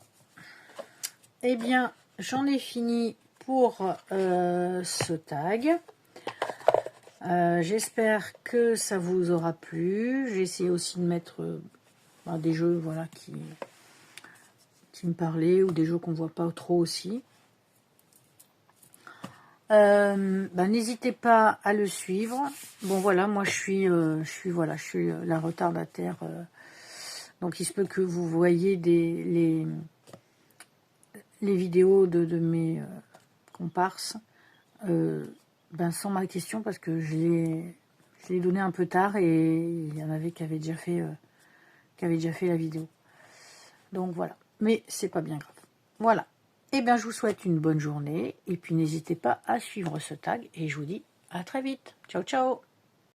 Eh bien, j'en ai fini pour ce tag. J'espère que ça vous aura plu. J'ai essayé aussi de mettre des jeux voilà, qui me parlaient ou des jeux qu'on voit pas trop aussi. N'hésitez pas à le suivre. Bon voilà, moi je suis la retardataire. Donc il se peut que vous voyez les vidéos de mes comparses sans ma question parce que je l'ai donné un peu tard et il y en avait qui avaient déjà fait la vidéo. Donc voilà, mais c'est pas bien grave. Voilà. Eh bien, je vous souhaite une bonne journée et puis n'hésitez pas à suivre ce tag et je vous dis à très vite. Ciao, ciao!